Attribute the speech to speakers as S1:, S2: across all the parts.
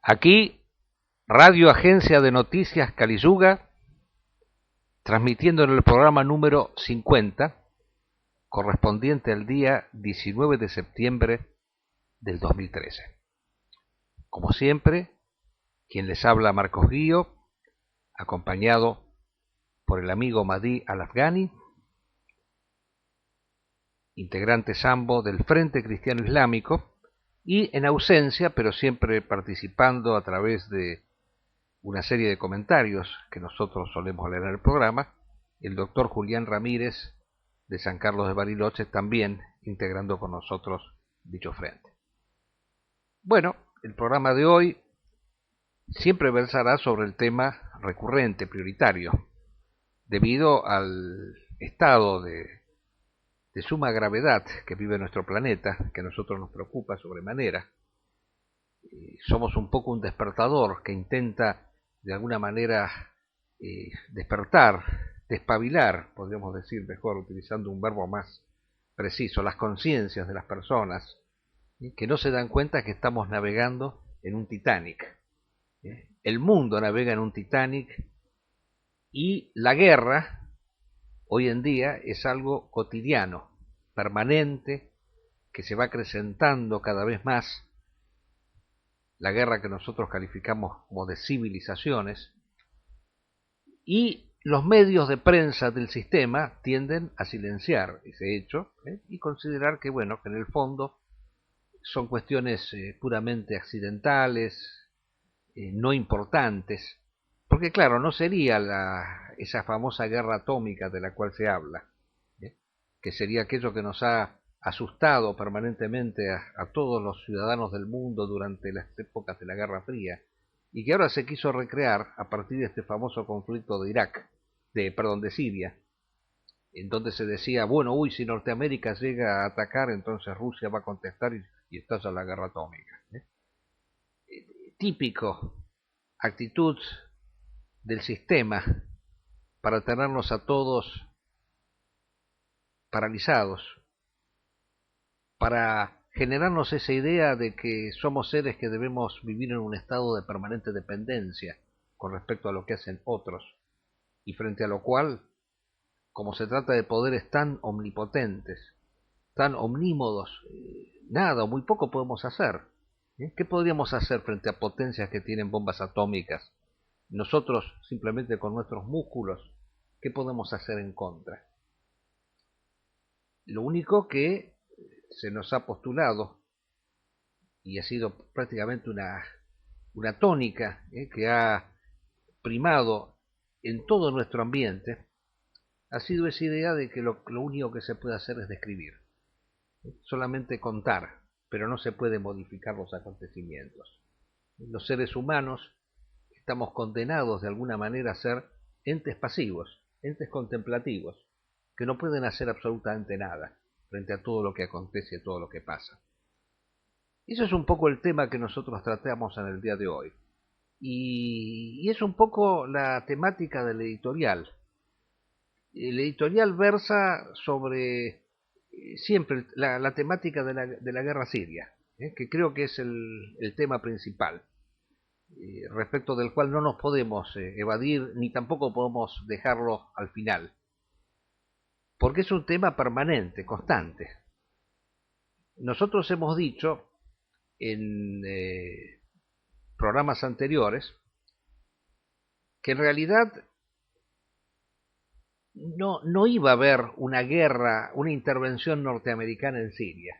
S1: Aquí, Radio Agencia de Noticias Caliyuga, transmitiendo en el programa número 50, correspondiente al día 19 de septiembre del 2013. Como siempre, quien les habla, Marcos Guío, acompañado por el amigo Mahdi Al-Afghani, integrante sambo del Frente Cristiano Islámico, y en ausencia, pero siempre participando a través de una serie de comentarios que nosotros solemos leer en el programa, el doctor Julián Ramírez de San Carlos de Bariloche, también integrando con nosotros dicho frente. Bueno, el programa de hoy siempre versará sobre el tema recurrente, prioritario, debido al estado de suma gravedad que vive nuestro planeta, que a nosotros nos preocupa sobremanera. Somos un poco un despertador que intenta de alguna manera despertar, despabilar, podríamos decir mejor, utilizando un verbo más preciso, las conciencias de las personas, que no se dan cuenta que estamos navegando en un Titanic. El mundo navega en un Titanic y la guerra hoy en día es algo cotidiano, permanente, que se va acrecentando cada vez más. La guerra que nosotros calificamos como de civilizaciones, y los medios de prensa del sistema tienden a silenciar ese hecho y considerar que, bueno, que en el fondo son cuestiones puramente accidentales, no importantes, porque claro, no sería esa famosa guerra atómica de la cual se habla, que sería aquello que nos ha asustado permanentemente a todos los ciudadanos del mundo durante las épocas de la Guerra Fría, y que ahora se quiso recrear a partir de este famoso conflicto de de Siria, en donde se decía, bueno, si Norteamérica llega a atacar, entonces Rusia va a contestar y estalla la guerra atómica. Típico actitud del sistema para tenernos a todos paralizados, para generarnos esa idea de que somos seres que debemos vivir en un estado de permanente dependencia con respecto a lo que hacen otros, y frente a lo cual, como se trata de poderes tan omnipotentes, tan omnímodos, nada o muy poco podemos hacer. ¿Qué podríamos hacer frente a potencias que tienen bombas atómicas? Nosotros, simplemente con nuestros músculos, ¿qué podemos hacer en contra? Lo único que se nos ha postulado, y ha sido prácticamente una tónica que ha primado en todo nuestro ambiente, ha sido esa idea de que lo único que se puede hacer es describir, solamente contar, pero no se puede modificar los acontecimientos. Los seres humanos estamos condenados de alguna manera a ser entes pasivos, entes contemplativos, que no pueden hacer absolutamente nada frente a todo lo que acontece y todo lo que pasa. Eso es un poco el tema que nosotros tratamos en el día de hoy. Y es un poco la temática del editorial. El editorial versa sobre siempre la temática de la guerra siria, que creo que es el tema principal, respecto del cual no nos podemos evadir ni tampoco podemos dejarlo al final, porque es un tema permanente, constante. Nosotros hemos dicho en programas anteriores que en realidad no iba a haber una guerra, una intervención norteamericana en Siria,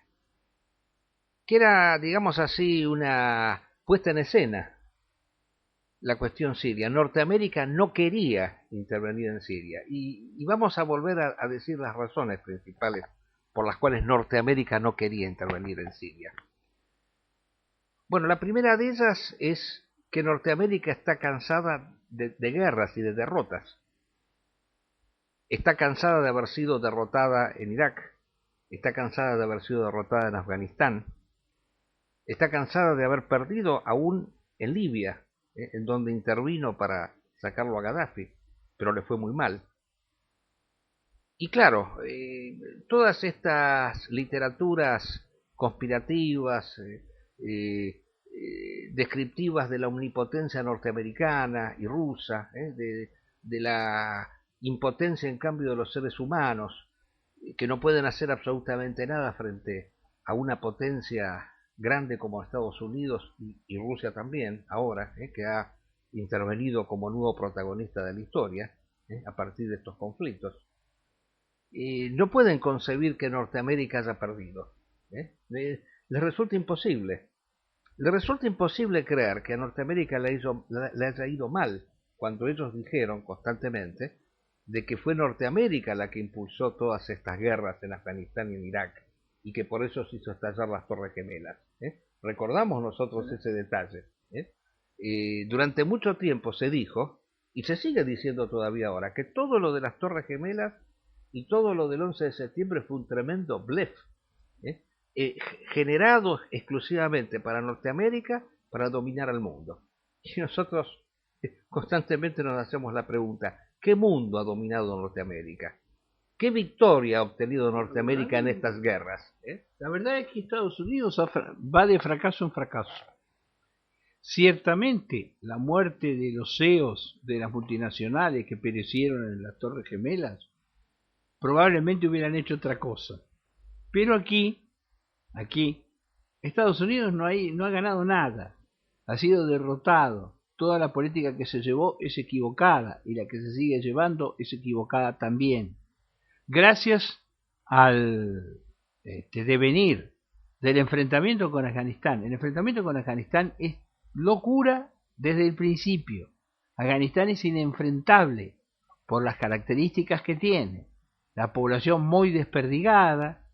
S1: que era, digamos así, una puesta en escena la cuestión siria. Norteamérica no quería intervenir en Siria, y vamos a volver a decir las razones principales por las cuales Norteamérica no quería intervenir en Siria. Bueno, la primera de ellas es que Norteamérica está cansada de guerras y de derrotas. Está cansada de haber sido derrotada en Irak, está cansada de haber sido derrotada en Afganistán, está cansada de haber perdido aún en Libia, en donde intervino para sacarlo a Gaddafi, pero le fue muy mal. Y claro, todas estas literaturas conspirativas, descriptivas de la omnipotencia norteamericana y rusa, de la impotencia en cambio de los seres humanos, que no pueden hacer absolutamente nada frente a una potencia grande como Estados Unidos y Rusia también, ahora, que ha intervenido como nuevo protagonista de la historia, a partir de estos conflictos. No pueden concebir que Norteamérica haya perdido. Les resulta imposible. Les resulta imposible creer que a Norteamérica le haya ido mal, cuando ellos dijeron constantemente de que fue Norteamérica la que impulsó todas estas guerras en Afganistán y en Irak, y que por eso se hizo estallar las Torres Gemelas. Recordamos nosotros ese detalle. Durante mucho tiempo se dijo, y se sigue diciendo todavía ahora, que todo lo de las Torres Gemelas y todo lo del 11 de septiembre fue un tremendo blef, generado exclusivamente para Norteamérica, para dominar al mundo. Y nosotros constantemente nos hacemos la pregunta, ¿qué mundo ha dominado Norteamérica? ¿Qué victoria ha obtenido Norteamérica en estas guerras?
S2: La verdad es que Estados Unidos va de fracaso en fracaso. Ciertamente, la muerte de los CEOs de las multinacionales que perecieron en las Torres Gemelas probablemente hubieran hecho otra cosa. Pero aquí, Estados Unidos no ha ganado nada. Ha sido derrotado. Toda la política que se llevó es equivocada y la que se sigue llevando es equivocada también. Gracias al devenir del enfrentamiento con Afganistán. El enfrentamiento con Afganistán es locura desde el principio. Afganistán es inenfrentable por las características que tiene. La población muy desperdigada,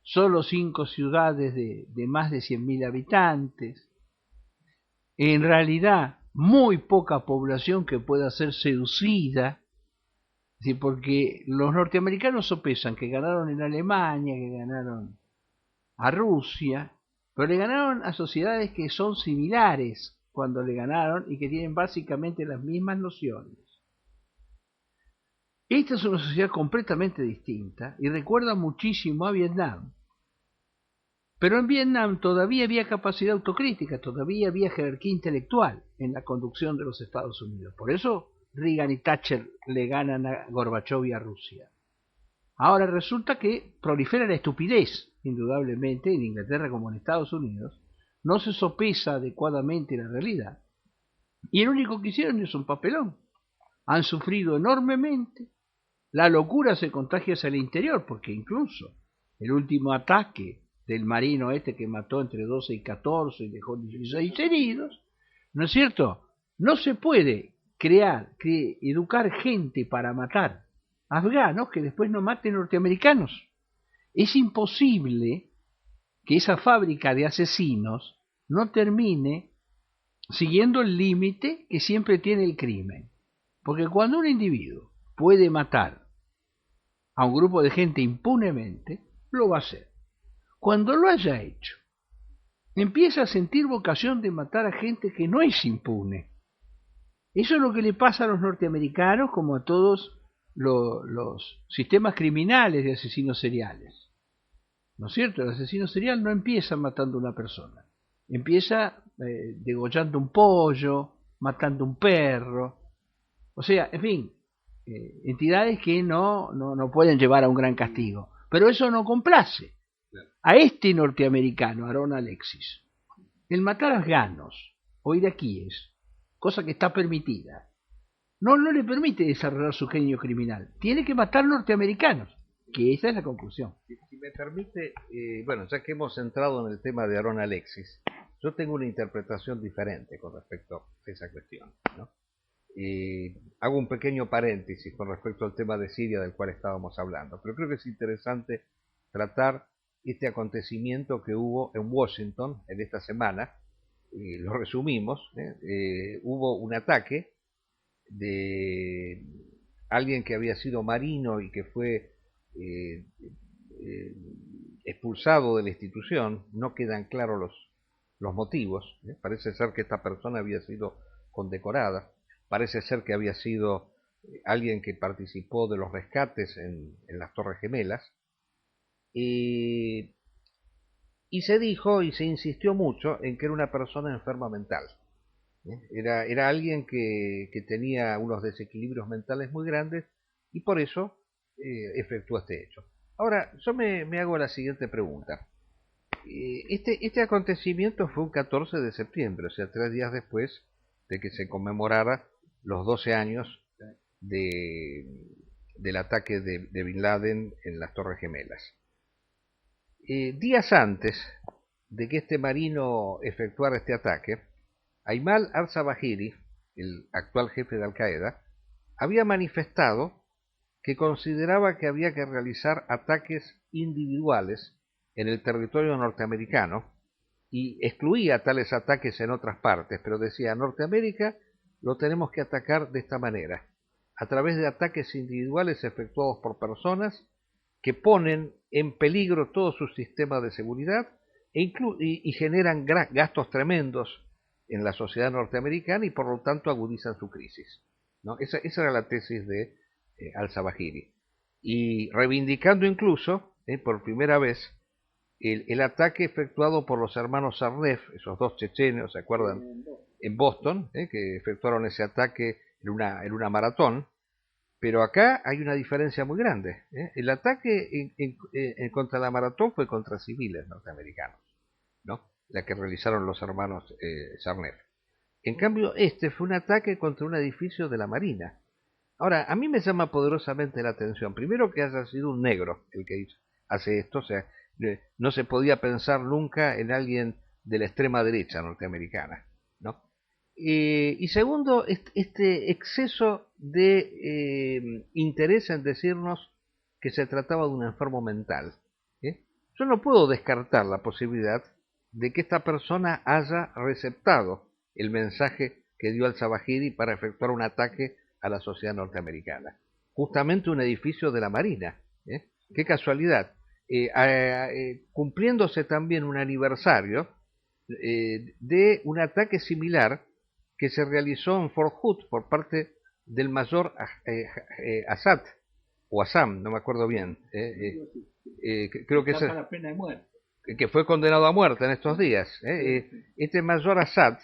S2: solo 5 ciudades de más de 100.000 habitantes. En realidad, muy poca población que pueda ser seducida, ¿sí? Porque los norteamericanos sopesan que ganaron en Alemania, que ganaron a Rusia, pero le ganaron a sociedades que son similares cuando le ganaron y que tienen básicamente las mismas nociones. Esta es una sociedad completamente distinta y recuerda muchísimo a Vietnam. Pero en Vietnam todavía había capacidad autocrítica, todavía había jerarquía intelectual en la conducción de los Estados Unidos. Por eso Reagan y Thatcher le ganan a Gorbachev y a Rusia. Ahora resulta que prolifera la estupidez, indudablemente, en Inglaterra como en Estados Unidos. No se sopesa adecuadamente la realidad. Y el único que hicieron es un papelón. Han sufrido enormemente. La locura se contagia hacia el interior, porque incluso el último ataque del marino que mató entre 12 y 14 y dejó 16 heridos, ¿no es cierto? No se puede educar gente para matar afganos que después no maten norteamericanos. Es imposible que esa fábrica de asesinos no termine siguiendo el límite que siempre tiene el crimen. Porque cuando un individuo puede matar a un grupo de gente impunemente, lo va a hacer. Cuando lo haya hecho, empieza a sentir vocación de matar a gente que no es impune. Eso es lo que le pasa a los norteamericanos como a todos los sistemas criminales de asesinos seriales. ¿No es cierto? El asesino serial no empieza matando a una persona. Empieza degollando un pollo, matando un perro. O sea, en fin, entidades que no pueden llevar a un gran castigo. Pero eso no complace a este norteamericano, Aaron Alexis. El matar afganos o iraquíes, cosa que está permitida, no le permite desarrollar su genio criminal. Tiene que matar norteamericanos, que esa es la conclusión.
S1: Si me permite, bueno, ya que hemos entrado en el tema de Aaron Alexis, yo tengo una interpretación diferente con respecto a esa cuestión, ¿no? Hago un pequeño paréntesis con respecto al tema de Siria del cual estábamos hablando, pero creo que es interesante tratar este acontecimiento que hubo en Washington en esta semana. Lo resumimos, hubo un ataque de alguien que había sido marino y que fue expulsado de la institución. No quedan claros los motivos. Parece ser que esta persona había sido condecorada, parece ser que había sido alguien que participó de los rescates en las Torres Gemelas. y se dijo y se insistió mucho en que era una persona enferma mental. Era alguien que tenía unos desequilibrios mentales muy grandes y por eso efectuó este hecho. Ahora, yo me hago la siguiente pregunta. Este acontecimiento fue un 14 de septiembre, o sea, 3 días después de que se conmemorara los 12 años del ataque de Bin Laden en las Torres Gemelas. Días antes de que este marino efectuara este ataque, Aymal al-Zawahiri, el actual jefe de Al-Qaeda, había manifestado que consideraba que había que realizar ataques individuales en el territorio norteamericano y excluía tales ataques en otras partes, pero decía, Norteamérica lo tenemos que atacar de esta manera, a través de ataques individuales efectuados por personas que ponen en peligro todo su sistema de seguridad y generan gastos tremendos en la sociedad norteamericana y por lo tanto agudizan su crisis, ¿no? Esa era la tesis de al-Zawahiri. Y reivindicando incluso, por primera vez, el ataque efectuado por los hermanos Sarnef, esos dos chechenos, ¿se acuerdan? En Boston, que efectuaron ese ataque en una maratón. Pero acá hay una diferencia muy grande. El ataque contra la maratón fue contra civiles norteamericanos, ¿no? La que realizaron los hermanos Sarnef. En cambio, este fue un ataque contra un edificio de la Marina. Ahora, a mí me llama poderosamente la atención, primero que haya sido un negro el que hace esto, o sea, no se podía pensar nunca en alguien de la extrema derecha norteamericana, ¿no? Y segundo, este exceso de interés en decirnos que se trataba de un enfermo mental. Yo no puedo descartar la posibilidad de que esta persona haya receptado el mensaje que dio al-Zawahiri para efectuar un ataque a la sociedad norteamericana. Justamente un edificio de la Marina. Qué casualidad. Cumpliéndose también un aniversario de un ataque similar que se realizó en Fort Hood por parte del mayor Assad, o Assam, no me acuerdo bien. Creo que,
S2: la pena de muerte.
S1: Que fue condenado a muerte en estos días. Este mayor Assad,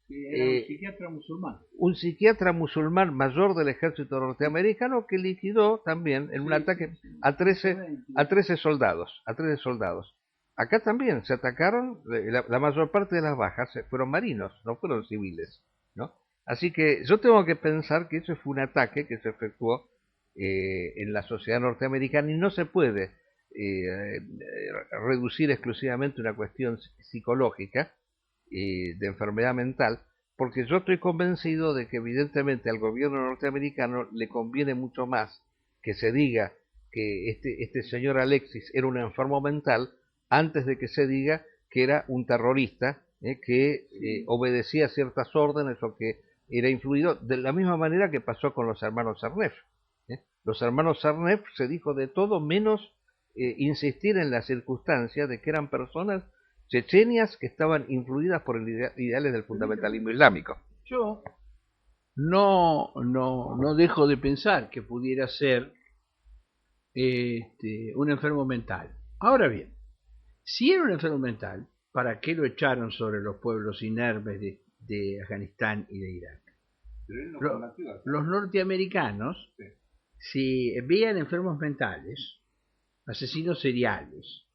S2: era un psiquiatra musulmán.
S1: Un psiquiatra musulmán mayor del ejército norteamericano que liquidó también en un ataque a 13 soldados. Acá también se atacaron, la mayor parte de las bajas fueron marinos, no fueron civiles, ¿no? Así que yo tengo que pensar que eso fue un ataque que se efectuó en la sociedad norteamericana y no se puede reducir exclusivamente una cuestión psicológica de enfermedad mental, porque yo estoy convencido de que evidentemente al gobierno norteamericano le conviene mucho más que se diga que este señor Alexis era un enfermo mental antes de que se diga que era un terrorista que obedecía ciertas órdenes o que era influido, de la misma manera que pasó con los hermanos Sarnef. Los hermanos Sarnef se dijo de todo menos insistir en la circunstancia de que eran personas chechenias que estaban influidas por ideales del fundamentalismo islámico.
S2: Yo no dejo de pensar que pudiera ser un enfermo mental. Ahora bien, si era un enfermo mental, ¿para qué lo echaron sobre los pueblos inermes de Afganistán y de Irak? Los norteamericanos, sí, si veían enfermos mentales, asesinos seriales,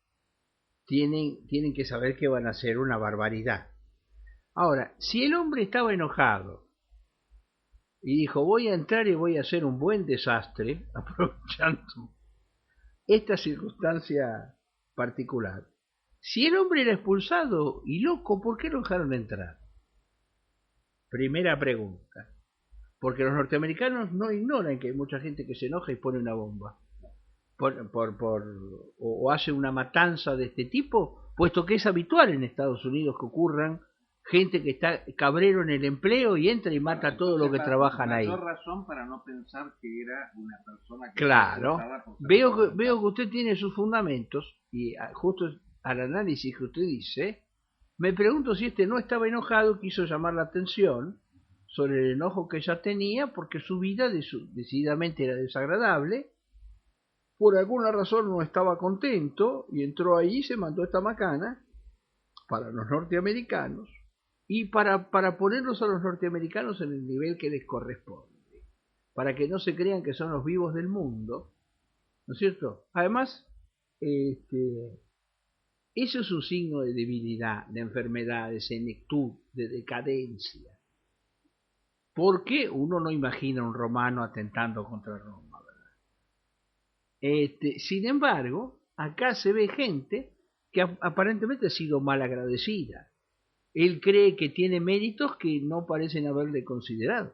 S2: tienen que saber que van a hacer una barbaridad. Ahora, si el hombre estaba enojado y dijo, voy a entrar y voy a hacer un buen desastre, aprovechando esta circunstancia particular, si el hombre era expulsado y loco, ¿por qué lo dejaron entrar? Primera pregunta. Porque los norteamericanos no ignoran que hay mucha gente que se enoja y pone una bomba. O hace una matanza de este tipo, puesto que es habitual en Estados Unidos que ocurran gente que está cabrero en el empleo y entra y mata a todo lo que trabajan ahí.
S1: Mayor razón para no pensar que era una persona que...
S2: Claro, veo que usted tiene sus fundamentos y justo al análisis que usted dice, me pregunto si este no estaba enojado y quiso llamar la atención sobre el enojo que ya tenía porque su vida decididamente era desagradable. Por alguna razón no estaba contento y entró ahí y se mandó esta macana para los norteamericanos y para ponerlos a los norteamericanos en el nivel que les corresponde, para que no se crean que son los vivos del mundo, ¿no es cierto? Además, eso es un signo de debilidad, de enfermedad, de senectud, de decadencia. Porque uno no imagina un romano atentando contra Roma, ¿verdad? Sin embargo, acá se ve gente que aparentemente ha sido mal agradecida. Él cree que tiene méritos que no parecen haberle considerado.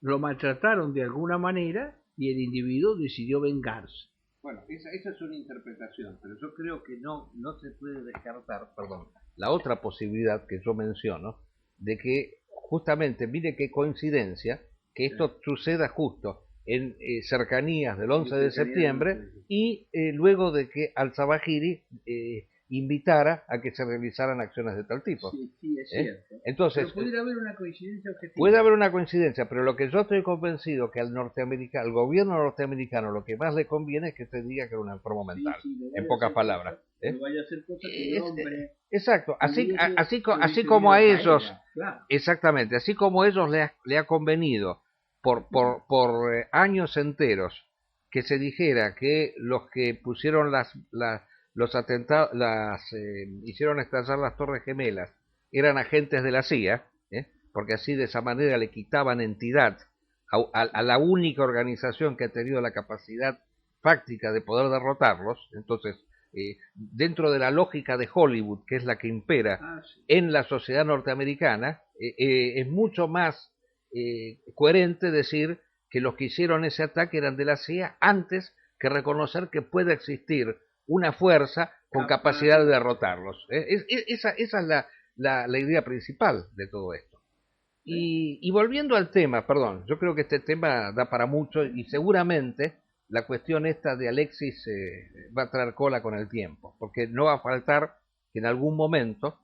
S2: Lo maltrataron de alguna manera y el individuo decidió vengarse.
S1: Bueno, esa es una interpretación, pero yo creo que no se puede descartar, perdón, la otra posibilidad que yo menciono, de que justamente, mire qué coincidencia, que esto suceda justo en cercanías del 11 de septiembre y luego de que al-Zawahiri invitara a que se realizaran acciones de tal tipo.
S2: Sí, es cierto.
S1: Entonces,
S2: pero pudiera haber una coincidencia objetiva.
S1: Puede haber una coincidencia, pero lo que yo estoy convencido que al gobierno norteamericano lo que más le conviene es que se diga que era una enfermo mental, en pocas palabras.
S2: No vaya a hacer cosas que el hombre...
S1: Exacto, así como a ellos,
S2: claro.
S1: Exactamente, así como a ellos le ha convenido por años enteros que se dijera que los que pusieron los atentados, hicieron estallar las Torres Gemelas, eran agentes de la CIA, porque así de esa manera le quitaban entidad a la única organización que ha tenido la capacidad fáctica de poder derrotarlos. Entonces, dentro de la lógica de Hollywood, que es la que impera en la sociedad norteamericana, es mucho más coherente decir que los que hicieron ese ataque eran de la CIA antes que reconocer que puede existir una fuerza con capacidad de derrotarlos. Esa es la idea principal de todo esto. Y volviendo al tema, perdón, yo creo que este tema da para mucho y seguramente la cuestión esta de Alexis va a traer cola con el tiempo, porque no va a faltar que en algún momento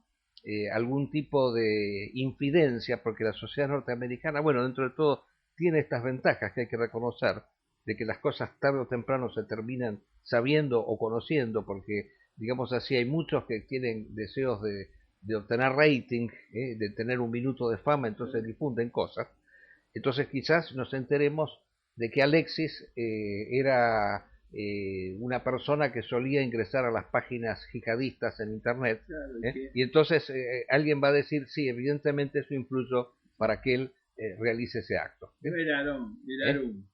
S1: algún tipo de infidencia, porque la sociedad norteamericana, bueno, dentro de todo, tiene estas ventajas que hay que reconocer, de que las cosas tarde o temprano se terminan sabiendo o conociendo, porque, digamos así, hay muchos que tienen deseos de obtener rating, de tener un minuto de fama, entonces difunden cosas. Entonces quizás nos enteremos de que Alexis era una persona que solía ingresar a las páginas jihadistas en internet, y entonces alguien va a decir, sí, evidentemente eso influyó para que él realice ese acto.
S2: No era Aarón, era Harún.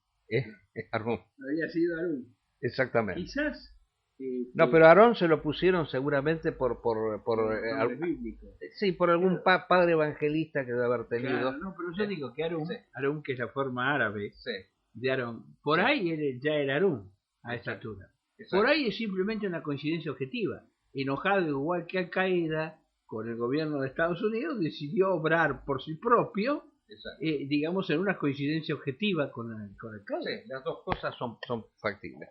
S1: Harún.
S2: Había sido Harún.
S1: Exactamente.
S2: Quizás...
S1: no, pero a Aarón se lo pusieron seguramente por
S2: bíblico.
S1: Sí, por algún padre evangelista que debe haber tenido.
S2: Claro, no, pero yo digo que Harún, Harún, que es la forma árabe de Aarón, por
S1: Sí.
S2: ahí él ya era Harún a esta altura.
S1: Exacto.
S2: Por ahí es simplemente una coincidencia objetiva. Enojado igual que Al-Qaeda con el gobierno de Estados Unidos, decidió obrar por sí propio, digamos, en una coincidencia objetiva con Al-Qaeda.
S1: Sí, las dos cosas son factibles.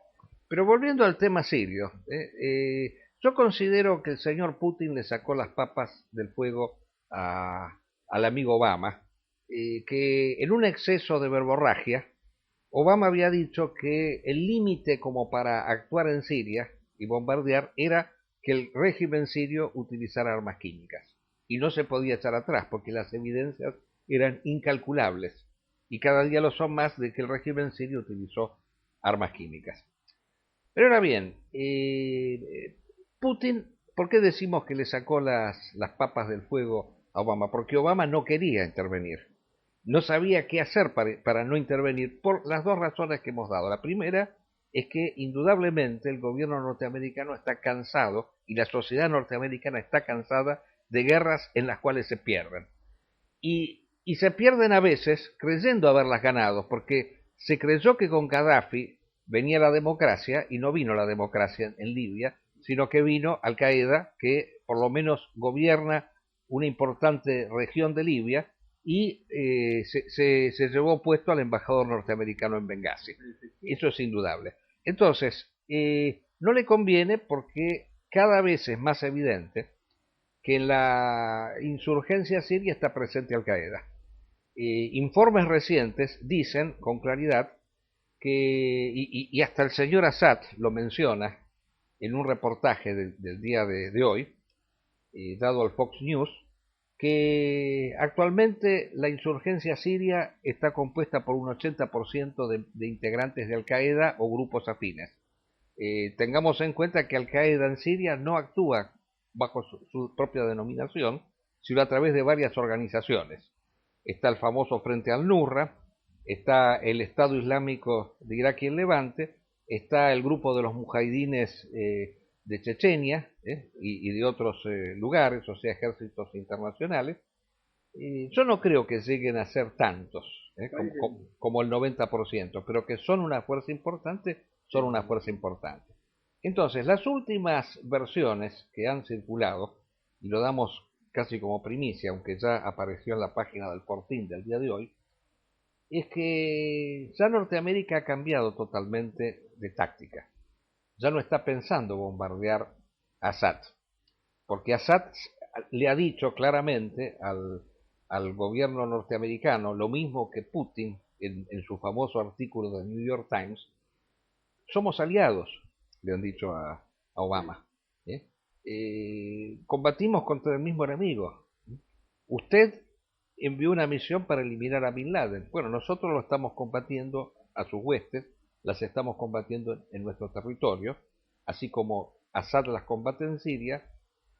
S1: Pero volviendo al tema sirio, yo considero que el señor Putin le sacó las papas del fuego al amigo Obama, que en un exceso de verborragia, Obama había dicho que el límite como para actuar en Siria y bombardear era que el régimen sirio utilizara armas químicas. Y no se podía echar atrás porque las evidencias eran incalculables. Y cada día lo son más de que el régimen sirio utilizó armas químicas. Pero ahora bien, Putin, ¿por qué decimos que le sacó las papas del fuego a Obama? Porque Obama no quería intervenir. No sabía qué hacer para no intervenir por las dos razones que hemos dado. La primera es que indudablemente el gobierno norteamericano está cansado y la sociedad norteamericana está cansada de guerras en las cuales se pierden. Y se pierden a veces creyendo haberlas ganado, porque se creyó que con Gaddafi venía la democracia y no vino la democracia en Libia, sino que vino Al-Qaeda, que por lo menos gobierna una importante región de Libia, y se llevó puesto al embajador norteamericano en Benghazi. Eso es indudable. Entonces, no le conviene porque cada vez es más evidente que en la insurgencia siria está presente Al-Qaeda. Informes recientes dicen con claridad que, y hasta el señor Assad lo menciona en un reportaje del día de hoy, dado al Fox News, que actualmente la insurgencia siria está compuesta por un 80% de integrantes de Al-Qaeda o grupos afines. Tengamos en cuenta que Al-Qaeda en Siria no actúa bajo su propia denominación, sino a través de varias organizaciones. Está el famoso Frente al-Nusra, está el Estado Islámico de Irak y el Levante, está el grupo de los mujahidines de Chechenia y de otros lugares, o sea, ejércitos internacionales. Yo no creo que lleguen a ser tantos, como el 90%, pero que son una fuerza importante, son una fuerza importante. Entonces, las últimas versiones que han circulado, y lo damos casi como primicia, aunque ya apareció en la página del Fortín del día de hoy, es que ya Norteamérica ha cambiado totalmente de táctica. Ya no está pensando bombardear a Assad, porque Assad le ha dicho claramente al gobierno norteamericano, lo mismo que Putin en su famoso artículo del New York Times: somos aliados, le han dicho a Obama. Combatimos contra el mismo enemigo. Usted envió una misión para eliminar a Bin Laden. Bueno, nosotros lo estamos combatiendo a sus huestes, las estamos combatiendo en nuestro territorio, así como Assad las combate en Siria,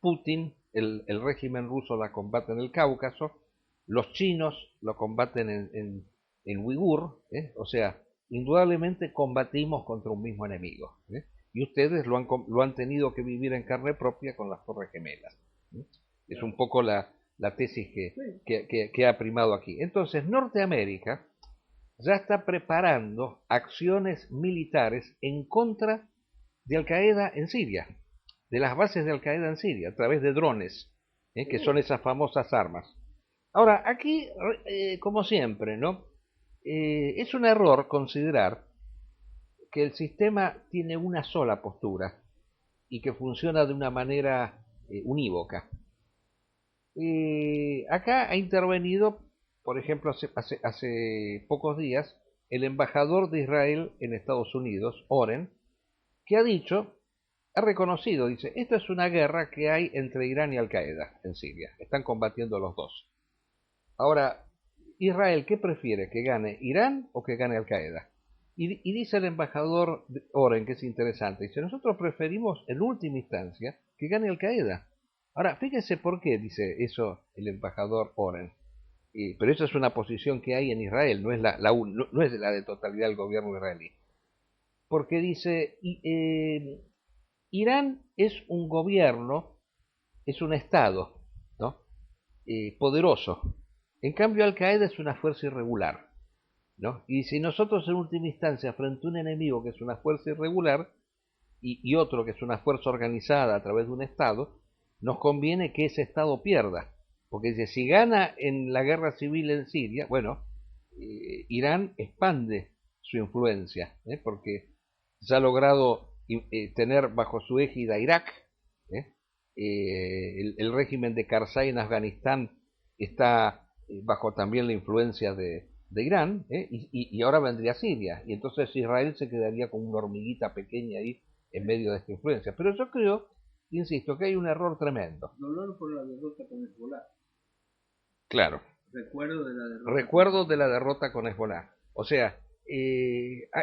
S1: Putin, el régimen ruso la combate en el Cáucaso, los chinos lo combaten en Uigur, o sea, indudablemente combatimos contra un mismo enemigo, y ustedes lo han tenido que vivir en carne propia con las Torres Gemelas. Es un poco la tesis que ha primado aquí. Entonces, Norteamérica ya está preparando acciones militares en contra de Al-Qaeda en Siria, de las bases de Al-Qaeda en Siria, a través de drones, que son esas famosas armas. Ahora, aquí, como siempre, ¿no? Es un error considerar que el sistema tiene una sola postura y que funciona de una manera unívoca. Acá ha intervenido, por ejemplo, hace pocos días, el embajador de Israel en Estados Unidos, Oren, que ha reconocido, dice: esta es una guerra que hay entre Irán y Al-Qaeda en Siria, están combatiendo los dos. Ahora, Israel, ¿qué prefiere? ¿Que gane Irán o que gane Al-Qaeda? Y dice el embajador Oren, que es interesante, dice: nosotros preferimos en última instancia que gane Al-Qaeda. Ahora, fíjense por qué dice eso el embajador Oren. Pero esa es una posición que hay en Israel, no es no es la de totalidad del gobierno israelí. Porque dice, Irán es un gobierno, es un Estado, ¿no? Poderoso. En cambio, Al-Qaeda es una fuerza irregular, ¿no? Y si nosotros en última instancia, frente a un enemigo que es una fuerza irregular y otro que es una fuerza organizada a través de un Estado, nos conviene que ese Estado pierda. Porque dice, si gana en la guerra civil en Siria, bueno, Irán expande su influencia, porque ya ha logrado tener bajo su égida Irak, el régimen de Karzai en Afganistán está bajo también la influencia de Irán, y ahora vendría Siria, y entonces Israel se quedaría como una hormiguita pequeña ahí en medio de esta influencia. Pero yo creo, insisto, que hay un error tremendo.
S2: Dolor por la derrota con Hezbollah.
S1: Claro. Recuerdo de la derrota con Hezbollah. O sea,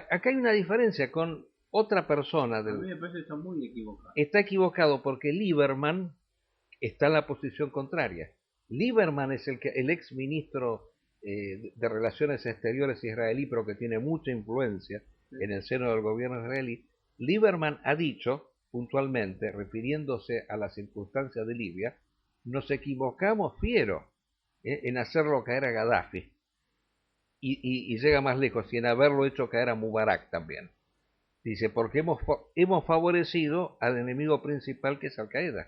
S1: acá hay una diferencia con otra persona.
S2: A mí me parece que está muy equivocado.
S1: Está equivocado porque Lieberman está en la posición contraria. Lieberman es el ex ministro de Relaciones Exteriores israelí, pero que tiene mucha influencia en el seno del gobierno israelí. Lieberman ha dicho puntualmente, refiriéndose a las circunstancias de Libia: nos equivocamos fiero en hacerlo caer a Gaddafi, y llega más lejos, y en haberlo hecho caer a Mubarak también. Dice, porque hemos favorecido al enemigo principal, que es Al-Qaeda.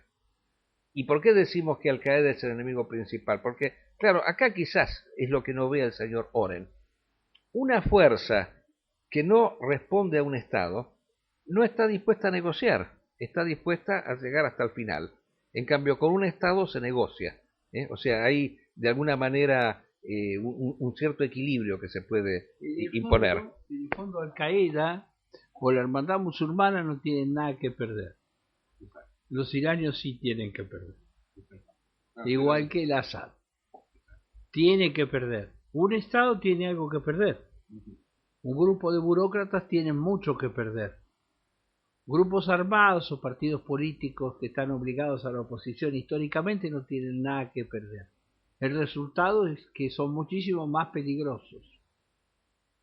S1: ¿Y por qué decimos que Al-Qaeda es el enemigo principal? Porque, claro, acá quizás es lo que no ve el señor Oren. Una fuerza que no responde a un Estado no está dispuesta a negociar, está dispuesta a llegar hasta el final. En cambio, con un Estado se negocia. O sea, hay de alguna manera un cierto equilibrio que se puede imponer.
S2: En el fondo, Al-Qaeda o la hermandad musulmana no tienen nada que perder. Los iranios sí tienen que perder. igual que el Assad. Tiene que perder. Un Estado tiene algo que perder. Un grupo de burócratas tiene mucho que perder. Grupos armados o partidos políticos que están obligados a la oposición históricamente no tienen nada que perder. El resultado es que son muchísimo más peligrosos.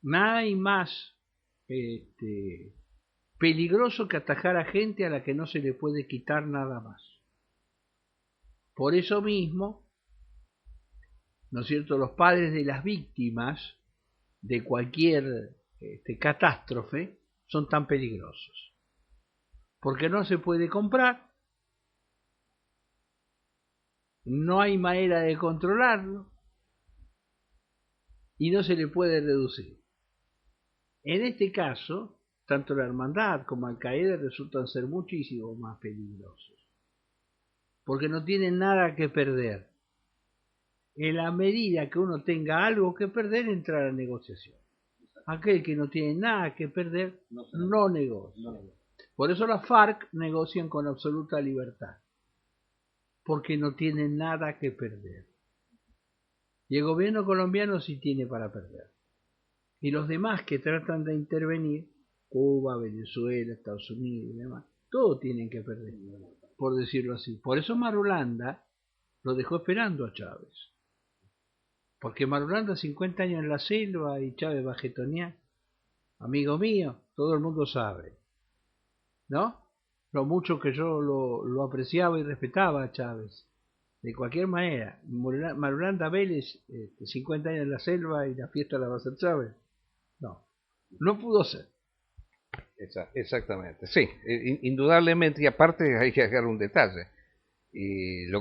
S2: Nada hay más peligroso que atajar a gente a la que no se le puede quitar nada más. Por eso mismo, ¿no es cierto?, los padres de las víctimas de cualquier catástrofe son tan peligrosos. Porque no se puede comprar, no hay manera de controlarlo y no se le puede reducir. En este caso, tanto la Hermandad como Al-Qaeda resultan ser muchísimo más peligrosos, porque no tienen nada que perder. En la medida que uno tenga algo que perder, entra a la negociación. Aquel que no tiene nada que perder, no negocia. Por eso las FARC negocian con absoluta libertad, porque no tienen nada que perder. Y el gobierno colombiano sí tiene para perder. Y los demás que tratan de intervenir, Cuba, Venezuela, Estados Unidos y demás, todos tienen que perder, por decirlo así. Por eso Marulanda lo dejó esperando a Chávez. Porque Marulanda 50 años en la selva y Chávez va a jetonear. Amigo mío, todo el mundo sabe, ¿no? Lo mucho que yo lo apreciaba y respetaba a Chávez. De cualquier manera, Marulanda Vélez, 50 años en la selva y la fiesta la va a hacer Chávez. No pudo ser.
S1: Exactamente, sí, indudablemente, y aparte hay que agregar un detalle,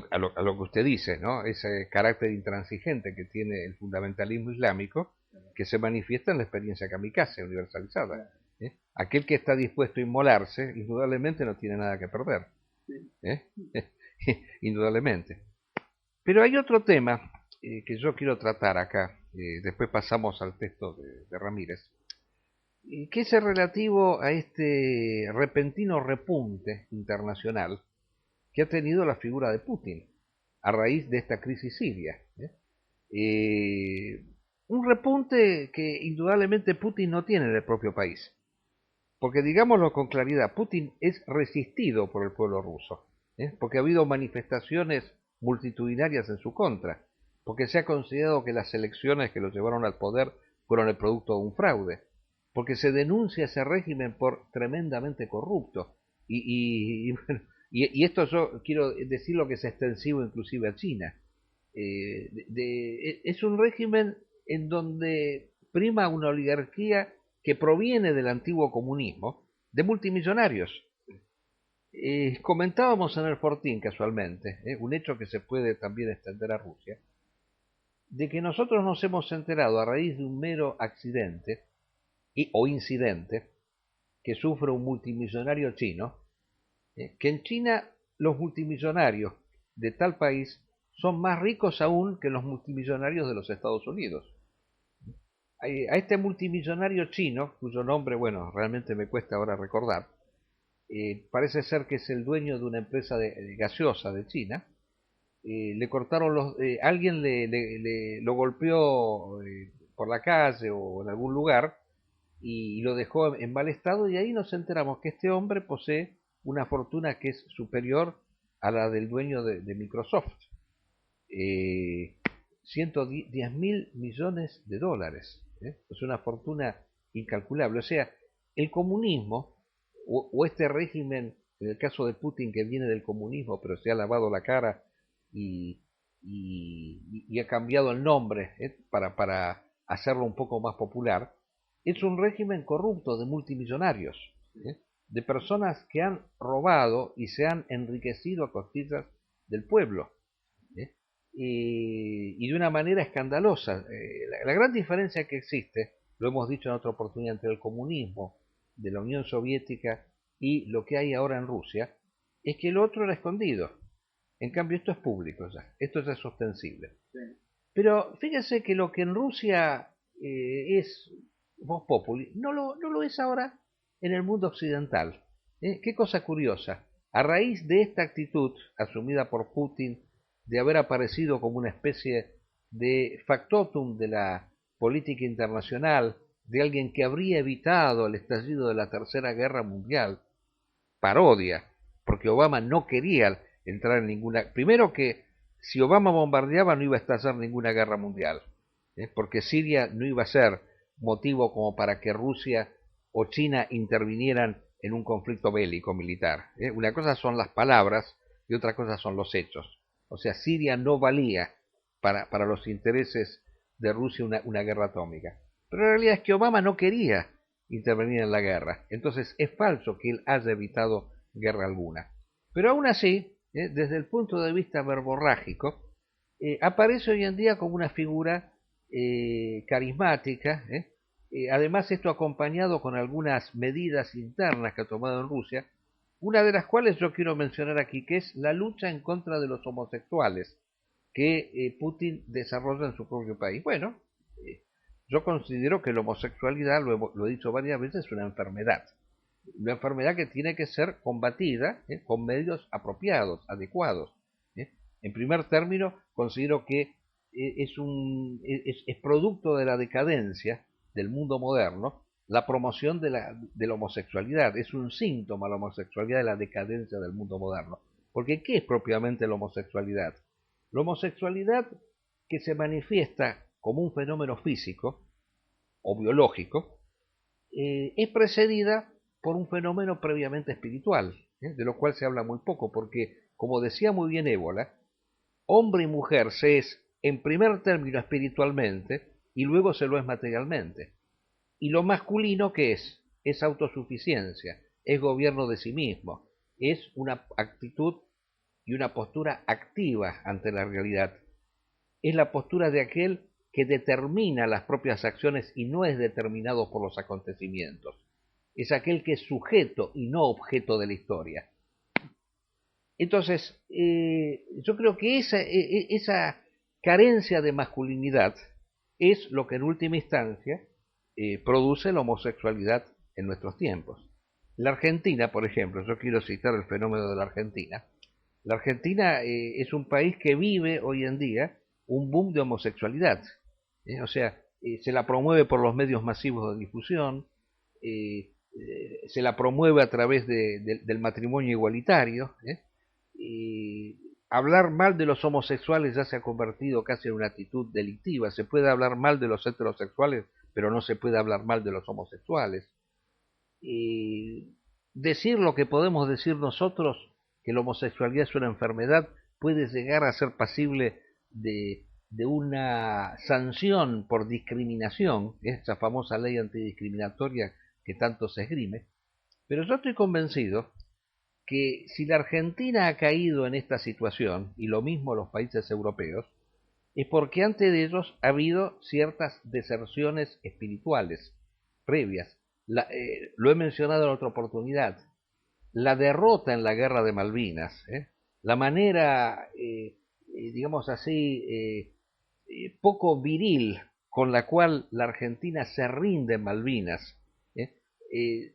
S1: a lo que usted dice, ¿no? Ese carácter intransigente que tiene el fundamentalismo islámico, que se manifiesta en la experiencia kamikaze universalizada. Aquel que está dispuesto a inmolarse, indudablemente no tiene nada que perder. Indudablemente. Pero hay otro tema que yo quiero tratar acá, después pasamos al texto de Ramírez, que es relativo a este repentino repunte internacional que ha tenido la figura de Putin a raíz de esta crisis siria. Un repunte que indudablemente Putin no tiene en el propio país, porque digámoslo con claridad, Putin es resistido por el pueblo ruso, porque ha habido manifestaciones multitudinarias en su contra, porque se ha considerado que las elecciones que lo llevaron al poder fueron el producto de un fraude, porque se denuncia ese régimen por tremendamente corrupto, y esto yo quiero decirlo que es extensivo inclusive a China. Es un régimen en donde prima una oligarquía que proviene del antiguo comunismo, de multimillonarios. Comentábamos en el Fortín casualmente, un hecho que se puede también extender a Rusia, de que nosotros nos hemos enterado a raíz de un mero accidente o incidente que sufre un multimillonario chino, que en China los multimillonarios de tal país son más ricos aún que los multimillonarios de los Estados Unidos. A este multimillonario chino, cuyo nombre, bueno, realmente me cuesta ahora recordar, parece ser que es el dueño de una empresa de gaseosa de China, le cortaron alguien lo golpeó por la calle o en algún lugar y lo dejó en mal estado, y ahí nos enteramos que este hombre posee una fortuna que es superior a la del dueño de Microsoft. 110.000 millones de dólares. Es una fortuna incalculable. O sea, el comunismo, o este régimen, en el caso de Putin, que viene del comunismo, pero se ha lavado la cara y ha cambiado el nombre para hacerlo un poco más popular, es un régimen corrupto de multimillonarios, de personas que han robado y se han enriquecido a costillas del pueblo, y de una manera escandalosa. La gran diferencia que existe, lo hemos dicho en otra oportunidad, entre el comunismo de la Unión Soviética y lo que hay ahora en Rusia, es que el otro era escondido. En cambio esto es público ya, esto ya es ostensible. Sí. Pero fíjense que lo que en Rusia es vox populi, no lo es ahora en el mundo occidental. Qué cosa curiosa. A raíz de esta actitud, asumida por Putin, de haber aparecido como una especie de factotum de la política internacional, de alguien que habría evitado el estallido de la Tercera Guerra Mundial, parodia, porque Obama no quería entrar en ninguna... Primero que si Obama bombardeaba no iba a estallar ninguna guerra mundial, porque Siria no iba a ser motivo como para que Rusia o China intervinieran en un conflicto bélico militar. Una cosa son las palabras y otra cosa son los hechos. O sea, Siria no valía para los intereses de Rusia una guerra atómica. Pero la realidad es que Obama no quería intervenir en la guerra. Entonces es falso que él haya evitado guerra alguna. Pero aún así, desde el punto de vista verborrágico, aparece hoy en día como una figura carismática. Además, esto acompañado con algunas medidas internas que ha tomado en Rusia, una de las cuales yo quiero mencionar aquí, que es la lucha en contra de los homosexuales que Putin desarrolla en su propio país. Bueno, yo considero que la homosexualidad, lo he dicho varias veces, es una enfermedad que tiene que ser combatida con medios apropiados, adecuados. En primer término, considero que es producto de la decadencia del mundo moderno la promoción de la homosexualidad. Es un síntoma la homosexualidad de la decadencia del mundo moderno. Porque ¿qué es propiamente la homosexualidad? La homosexualidad que se manifiesta como un fenómeno físico o biológico es precedida por un fenómeno previamente espiritual, de lo cual se habla muy poco, porque, como decía muy bien Ébola, hombre y mujer se es en primer término espiritualmente y luego se lo es materialmente. Y lo masculino, ¿qué es? Es autosuficiencia, es gobierno de sí mismo, es una actitud y una postura activa ante la realidad. Es la postura de aquel que determina las propias acciones y no es determinado por los acontecimientos. Es aquel que es sujeto y no objeto de la historia. Entonces, yo creo que esa carencia de masculinidad es lo que en última instancia produce la homosexualidad en nuestros tiempos. La Argentina, por ejemplo, yo quiero citar el fenómeno de la Argentina. La Argentina es un país que vive hoy en día un boom de homosexualidad. O sea, se la promueve por los medios masivos de difusión, se la promueve a través del matrimonio igualitario. Hablar mal de los homosexuales ya se ha convertido casi en una actitud delictiva. Se puede hablar mal de los heterosexuales, pero no se puede hablar mal de los homosexuales. Decir lo que podemos decir nosotros, que la homosexualidad es una enfermedad, puede llegar a ser pasible de una sanción por discriminación, esa famosa ley antidiscriminatoria que tanto se esgrime. Pero yo estoy convencido que si la Argentina ha caído en esta situación, y lo mismo los países europeos, es porque antes de ellos ha habido ciertas deserciones espirituales previas. Lo he mencionado en otra oportunidad. La derrota en la guerra de Malvinas, la manera, digamos así, poco viril con la cual la Argentina se rinde en Malvinas,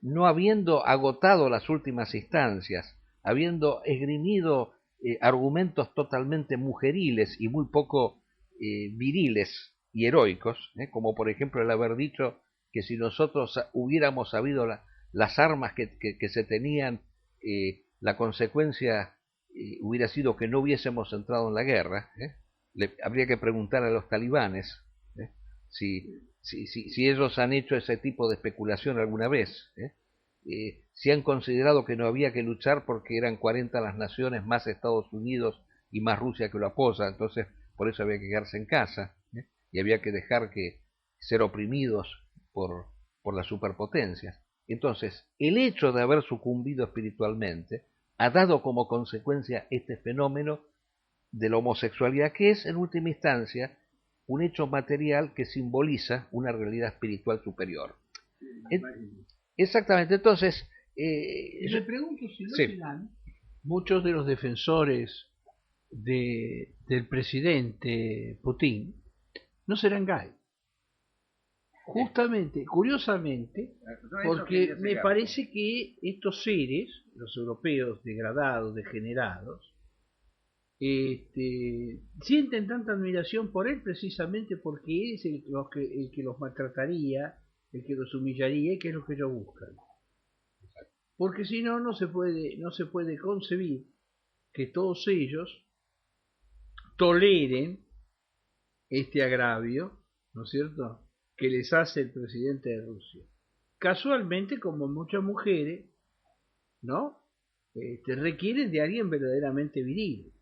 S1: no habiendo agotado las últimas instancias, habiendo esgrimido argumentos totalmente mujeriles y muy poco viriles y heroicos, como por ejemplo el haber dicho que si nosotros hubiéramos sabido las armas que se tenían, la consecuencia hubiera sido que no hubiésemos entrado en la guerra. Habría que preguntar a los talibanes si ellos han hecho ese tipo de especulación alguna vez, si han considerado que no había que luchar porque eran 40 las naciones más Estados Unidos y más Rusia que lo apoya, entonces por eso había que quedarse en casa, y había que dejar que ser oprimidos por las superpotencias. Entonces, el hecho de haber sucumbido espiritualmente ha dado como consecuencia este fenómeno de la homosexualidad, que es en última instancia un hecho material que simboliza una realidad espiritual superior. Exactamente, entonces...
S2: me pregunto si no serán muchos de los defensores del presidente Putin, no serán gay. Justamente, curiosamente, porque me parece que estos seres los europeos degradados, degenerados, sienten tanta admiración por él precisamente porque él es el que los maltrataría, el que los humillaría, y que es lo que ellos buscan. Porque si no, no se puede concebir que todos ellos toleren este agravio, ¿no es cierto?, que les hace el presidente de Rusia. Casualmente, como muchas mujeres, ¿no?, requieren de alguien verdaderamente viril.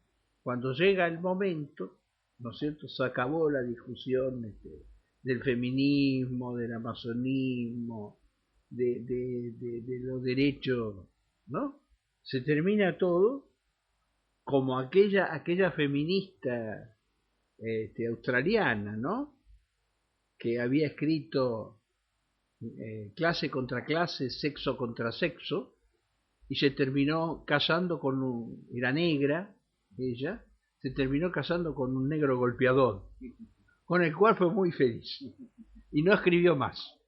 S2: Cuando llega el momento, ¿no es cierto?, se acabó la discusión del feminismo, del amazonismo, de los derechos, ¿no? Se termina todo como aquella feminista australiana, ¿no?, que había escrito clase contra clase, sexo contra sexo, y se terminó casando con era negra, ella, se terminó casando con un negro golpeador, con el cual fue muy feliz, y no escribió más.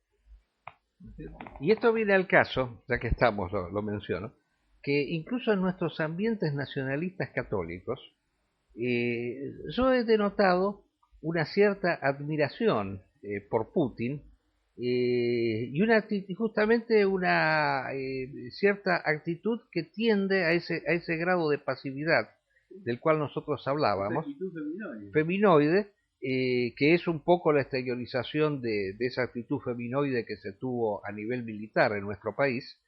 S1: Y esto viene al caso, ya que estamos, lo menciono, que incluso en nuestros ambientes nacionalistas católicos, yo he denotado una cierta admiración por Putin y justamente una cierta actitud que tiende a ese grado de pasividad del cual nosotros hablábamos, feminoide, que es un poco la exteriorización de esa actitud feminoide que se tuvo a nivel militar en nuestro país.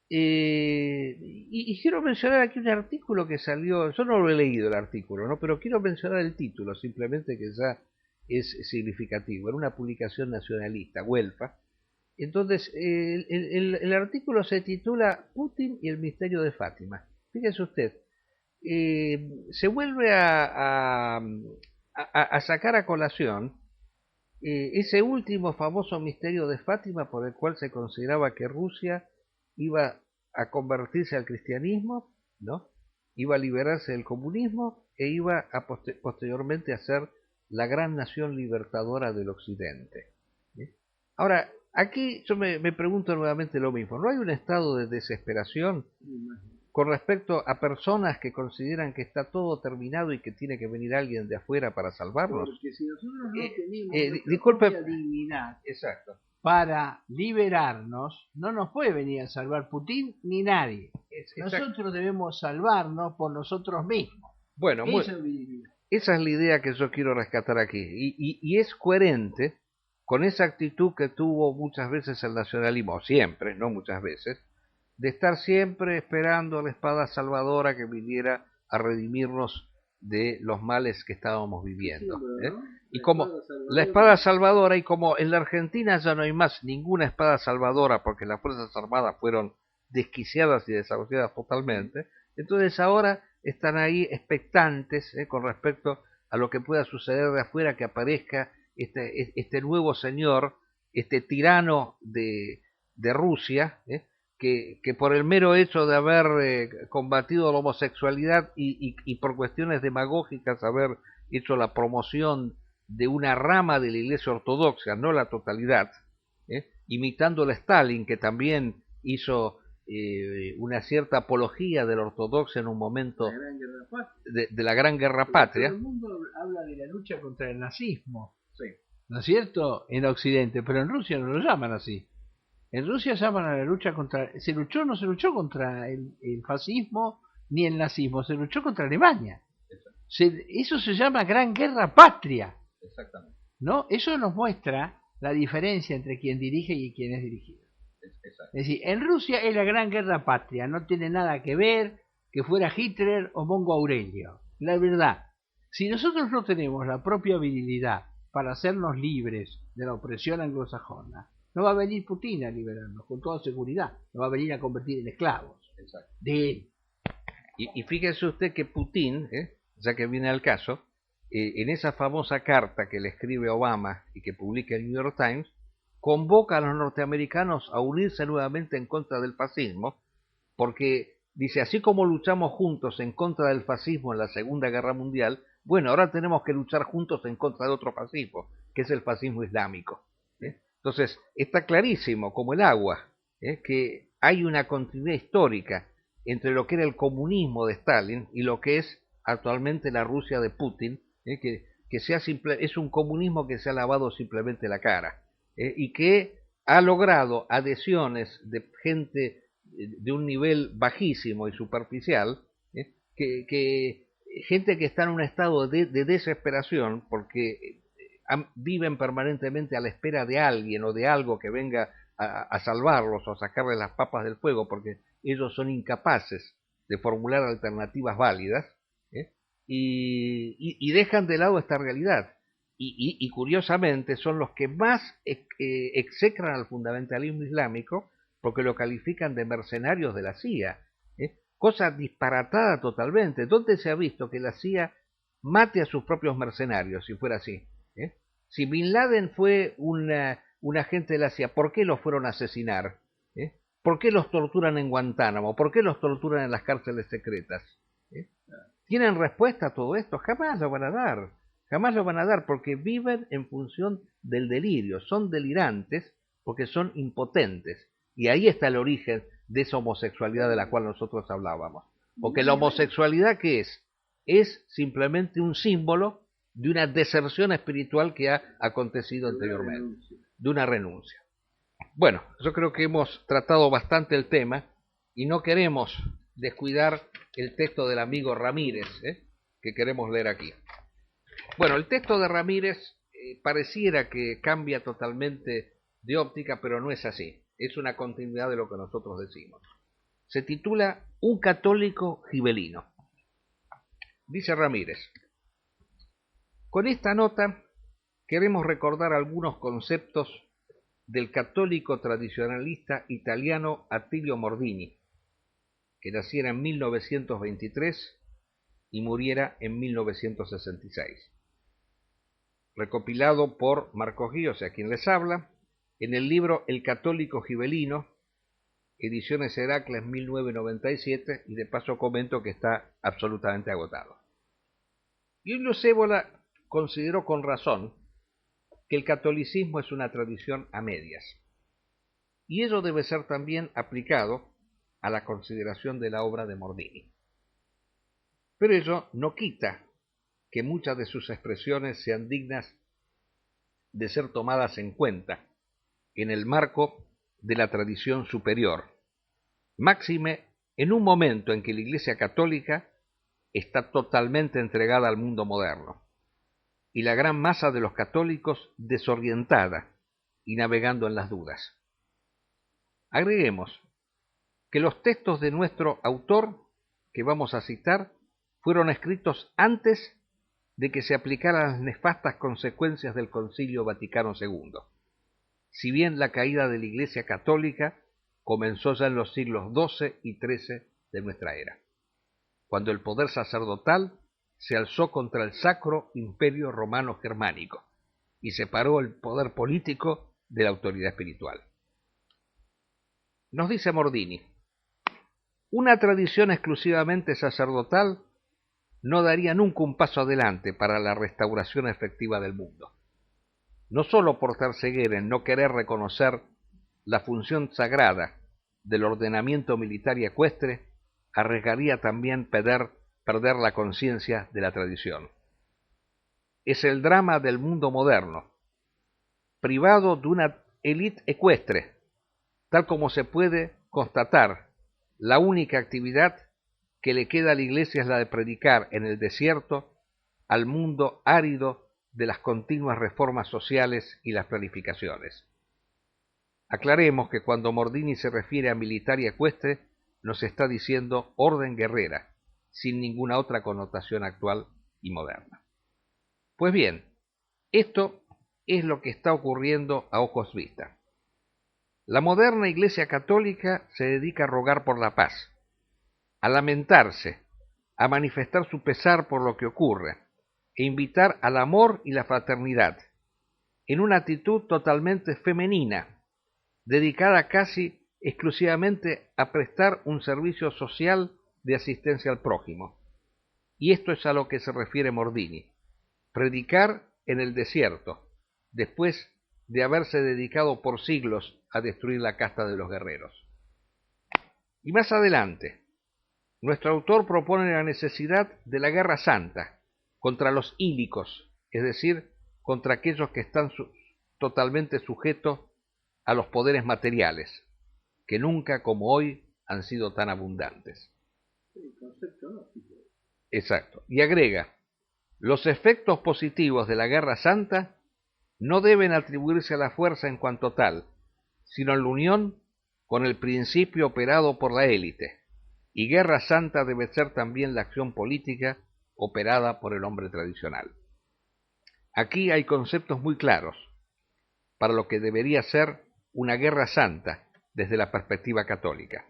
S1: Y quiero mencionar aquí un artículo que salió, yo no lo he leído el artículo, ¿no?, pero quiero mencionar el título, simplemente, que ya es significativo. Era una publicación nacionalista, Huelfa. Entonces, el artículo se titula Putin y el misterio de Fátima. Fíjese usted, se vuelve a sacar a colación ese último famoso misterio de Fátima, por el cual se consideraba que Rusia iba a convertirse al cristianismo, ¿no?, iba a liberarse del comunismo e iba a posteriormente a ser la gran nación libertadora del occidente. ¿Sí? Ahora, aquí yo me pregunto nuevamente lo mismo. ¿No hay un estado de desesperación con respecto a personas que consideran que está todo terminado y que tiene que venir alguien de afuera para salvarnos?
S2: Porque si nosotros no tenemos nuestra dignidad,
S1: exacto,
S2: para liberarnos, no nos puede venir a salvar Putin ni nadie. Nosotros debemos salvarnos por nosotros mismos.
S1: Bueno, esa es la idea que yo quiero rescatar aquí. Y es coherente con esa actitud que tuvo muchas veces el nacionalismo, siempre, no muchas veces, de estar siempre esperando a la espada salvadora que viniera a redimirnos de los males que estábamos viviendo. Y como la espada salvadora, y como en la Argentina ya no hay más ninguna espada salvadora porque las Fuerzas Armadas fueron desquiciadas y desahuciadas totalmente, entonces ahora están ahí expectantes con respecto a lo que pueda suceder de afuera, que aparezca este nuevo señor, este tirano de Rusia, que por el mero hecho de haber combatido la homosexualidad y por cuestiones demagógicas haber hecho la promoción de una rama de la Iglesia Ortodoxa, no la totalidad, imitando a Stalin, que también hizo una cierta apología de la ortodoxia en un momento de la Gran Guerra Patria.
S2: Todo el mundo habla de la lucha contra el nazismo, sí, ¿no es cierto?, en Occidente, pero en Rusia no lo llaman así. En Rusia llaman a la lucha contra... no se luchó contra el fascismo ni el nazismo, se luchó contra Alemania. Eso se llama Gran Guerra Patria.
S1: Exactamente.
S2: ¿No? Eso nos muestra la diferencia entre quien dirige y quien es dirigido. Es decir, en Rusia es la Gran Guerra Patria, no tiene nada que ver que fuera Hitler o Mongo Aurelio. La verdad, si nosotros no tenemos la propia virilidad para hacernos libres de la opresión anglosajona, no va a venir Putin a liberarnos, con toda seguridad. No va a venir a convertir en esclavos.
S1: Exacto.
S2: De él.
S1: Y fíjese usted que Putin, ya que viene al caso, en esa famosa carta que le escribe Obama y que publica el New York Times, convoca a los norteamericanos a unirse nuevamente en contra del fascismo, porque dice, así como luchamos juntos en contra del fascismo en la Segunda Guerra Mundial, bueno, ahora tenemos que luchar juntos en contra de otro fascismo, que es el fascismo islámico. Entonces, está clarísimo, como el agua, que hay una continuidad histórica entre lo que era el comunismo de Stalin y lo que es actualmente la Rusia de Putin, que es un comunismo que se ha lavado simplemente la cara, y que ha logrado adhesiones de gente de un nivel bajísimo y superficial, gente que está en un estado de desesperación porque viven permanentemente a la espera de alguien o de algo que venga a salvarlos o a sacarles las papas del fuego, porque ellos son incapaces de formular alternativas válidas, y dejan de lado esta realidad. Y curiosamente son los que más execran al fundamentalismo islámico porque lo califican de mercenarios de la CIA, cosa disparatada totalmente. ¿Dónde se ha visto que la CIA mate a sus propios mercenarios si fuera así? Si Bin Laden fue un agente de la CIA, ¿por qué los fueron a asesinar? ¿Por qué los torturan en Guantánamo? ¿Por qué los torturan en las cárceles secretas? ¿Tienen respuesta a todo esto? Jamás lo van a dar. Jamás lo van a dar porque viven en función del delirio. Son delirantes porque son impotentes. Y ahí está el origen de esa homosexualidad de la cual nosotros hablábamos. Porque la homosexualidad, ¿qué es? Es simplemente un símbolo de una deserción espiritual que ha acontecido anteriormente, de una renuncia. Bueno, yo creo que hemos tratado bastante el tema y no queremos descuidar el texto del amigo Ramírez, que queremos leer aquí. Bueno, el texto de Ramírez pareciera que cambia totalmente de óptica, pero no es así. Es una continuidad de lo que nosotros decimos. Se titula Un católico gibelino. Dice Ramírez: con esta nota queremos recordar algunos conceptos del católico tradicionalista italiano Attilio Mordini, que naciera en 1923 y muriera en 1966. Recopilado por Marcos Guíos, a quien les habla, en el libro El católico gibelino, Ediciones Heracles 1997, y de paso comento que está absolutamente agotado. Giulio Cévola consideró con razón que el catolicismo es una tradición a medias, y ello debe ser también aplicado a la consideración de la obra de Mordini. Pero ello no quita que muchas de sus expresiones sean dignas de ser tomadas en cuenta en el marco de la tradición superior, máxime en un momento en que la Iglesia Católica está totalmente entregada al mundo moderno, y la gran masa de los católicos desorientada y navegando en las dudas. Agreguemos que los textos de nuestro autor, que vamos a citar, fueron escritos antes de que se aplicaran las nefastas consecuencias del Concilio Vaticano II. Si bien la caída de la Iglesia Católica comenzó ya en los siglos XII y XIII de nuestra era, cuando el poder sacerdotal se alzó contra el Sacro Imperio Romano Germánico y separó el poder político de la autoridad espiritual. Nos dice Mordini: una tradición exclusivamente sacerdotal no daría nunca un paso adelante para la restauración efectiva del mundo. No sólo por ser ceguera en no querer reconocer la función sagrada del ordenamiento militar y ecuestre, arriesgaría también perder la conciencia de la tradición. Es el drama del mundo moderno, privado de una élite ecuestre, tal como se puede constatar. La única actividad que le queda a la Iglesia es la de predicar en el desierto al mundo árido de las continuas reformas sociales y las planificaciones. Aclaremos que cuando Mordini se refiere a militar y ecuestre, nos está diciendo orden guerrera, sin ninguna otra connotación actual y moderna. Pues bien, esto es lo que está ocurriendo a ojos vista. La moderna Iglesia Católica se dedica a rogar por la paz, a lamentarse, a manifestar su pesar por lo que ocurre, e invitar al amor y la fraternidad, en una actitud totalmente femenina, dedicada casi exclusivamente a prestar un servicio social de asistencia al prójimo. Y esto es a lo que se refiere Mordini: predicar en el desierto, después de haberse dedicado por siglos a destruir la casta de los guerreros. Y más adelante, nuestro autor propone la necesidad de la guerra santa contra los ílicos, es decir, contra aquellos que están totalmente sujetos a los poderes materiales, que nunca como hoy han sido tan abundantes. Exacto. Y agrega, los efectos positivos de la guerra santa no deben atribuirse a la fuerza en cuanto tal, sino a la unión con el principio operado por la élite, y guerra santa debe ser también la acción política operada por el hombre tradicional. Aquí hay conceptos muy claros para lo que debería ser una guerra santa desde la perspectiva católica.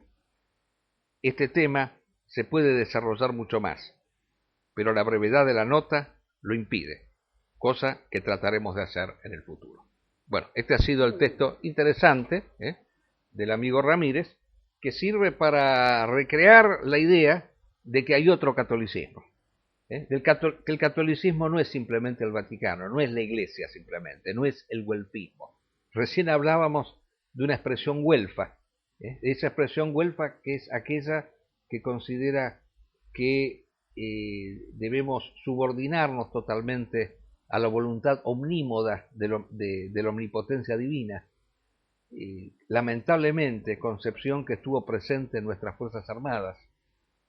S1: Este tema se puede desarrollar mucho más, pero la brevedad de la nota lo impide, cosa que trataremos de hacer en el futuro. Bueno, este ha sido el texto interesante del amigo Ramírez, que sirve para recrear la idea de que hay otro catolicismo. Que el catolicismo no es simplemente el Vaticano, no es la Iglesia simplemente, no es el güelfismo. Recién hablábamos de una expresión güelfa, esa expresión güelfa que es aquella que considera que debemos subordinarnos totalmente a la voluntad omnímoda de la omnipotencia divina. Lamentablemente, concepción que estuvo presente en nuestras Fuerzas Armadas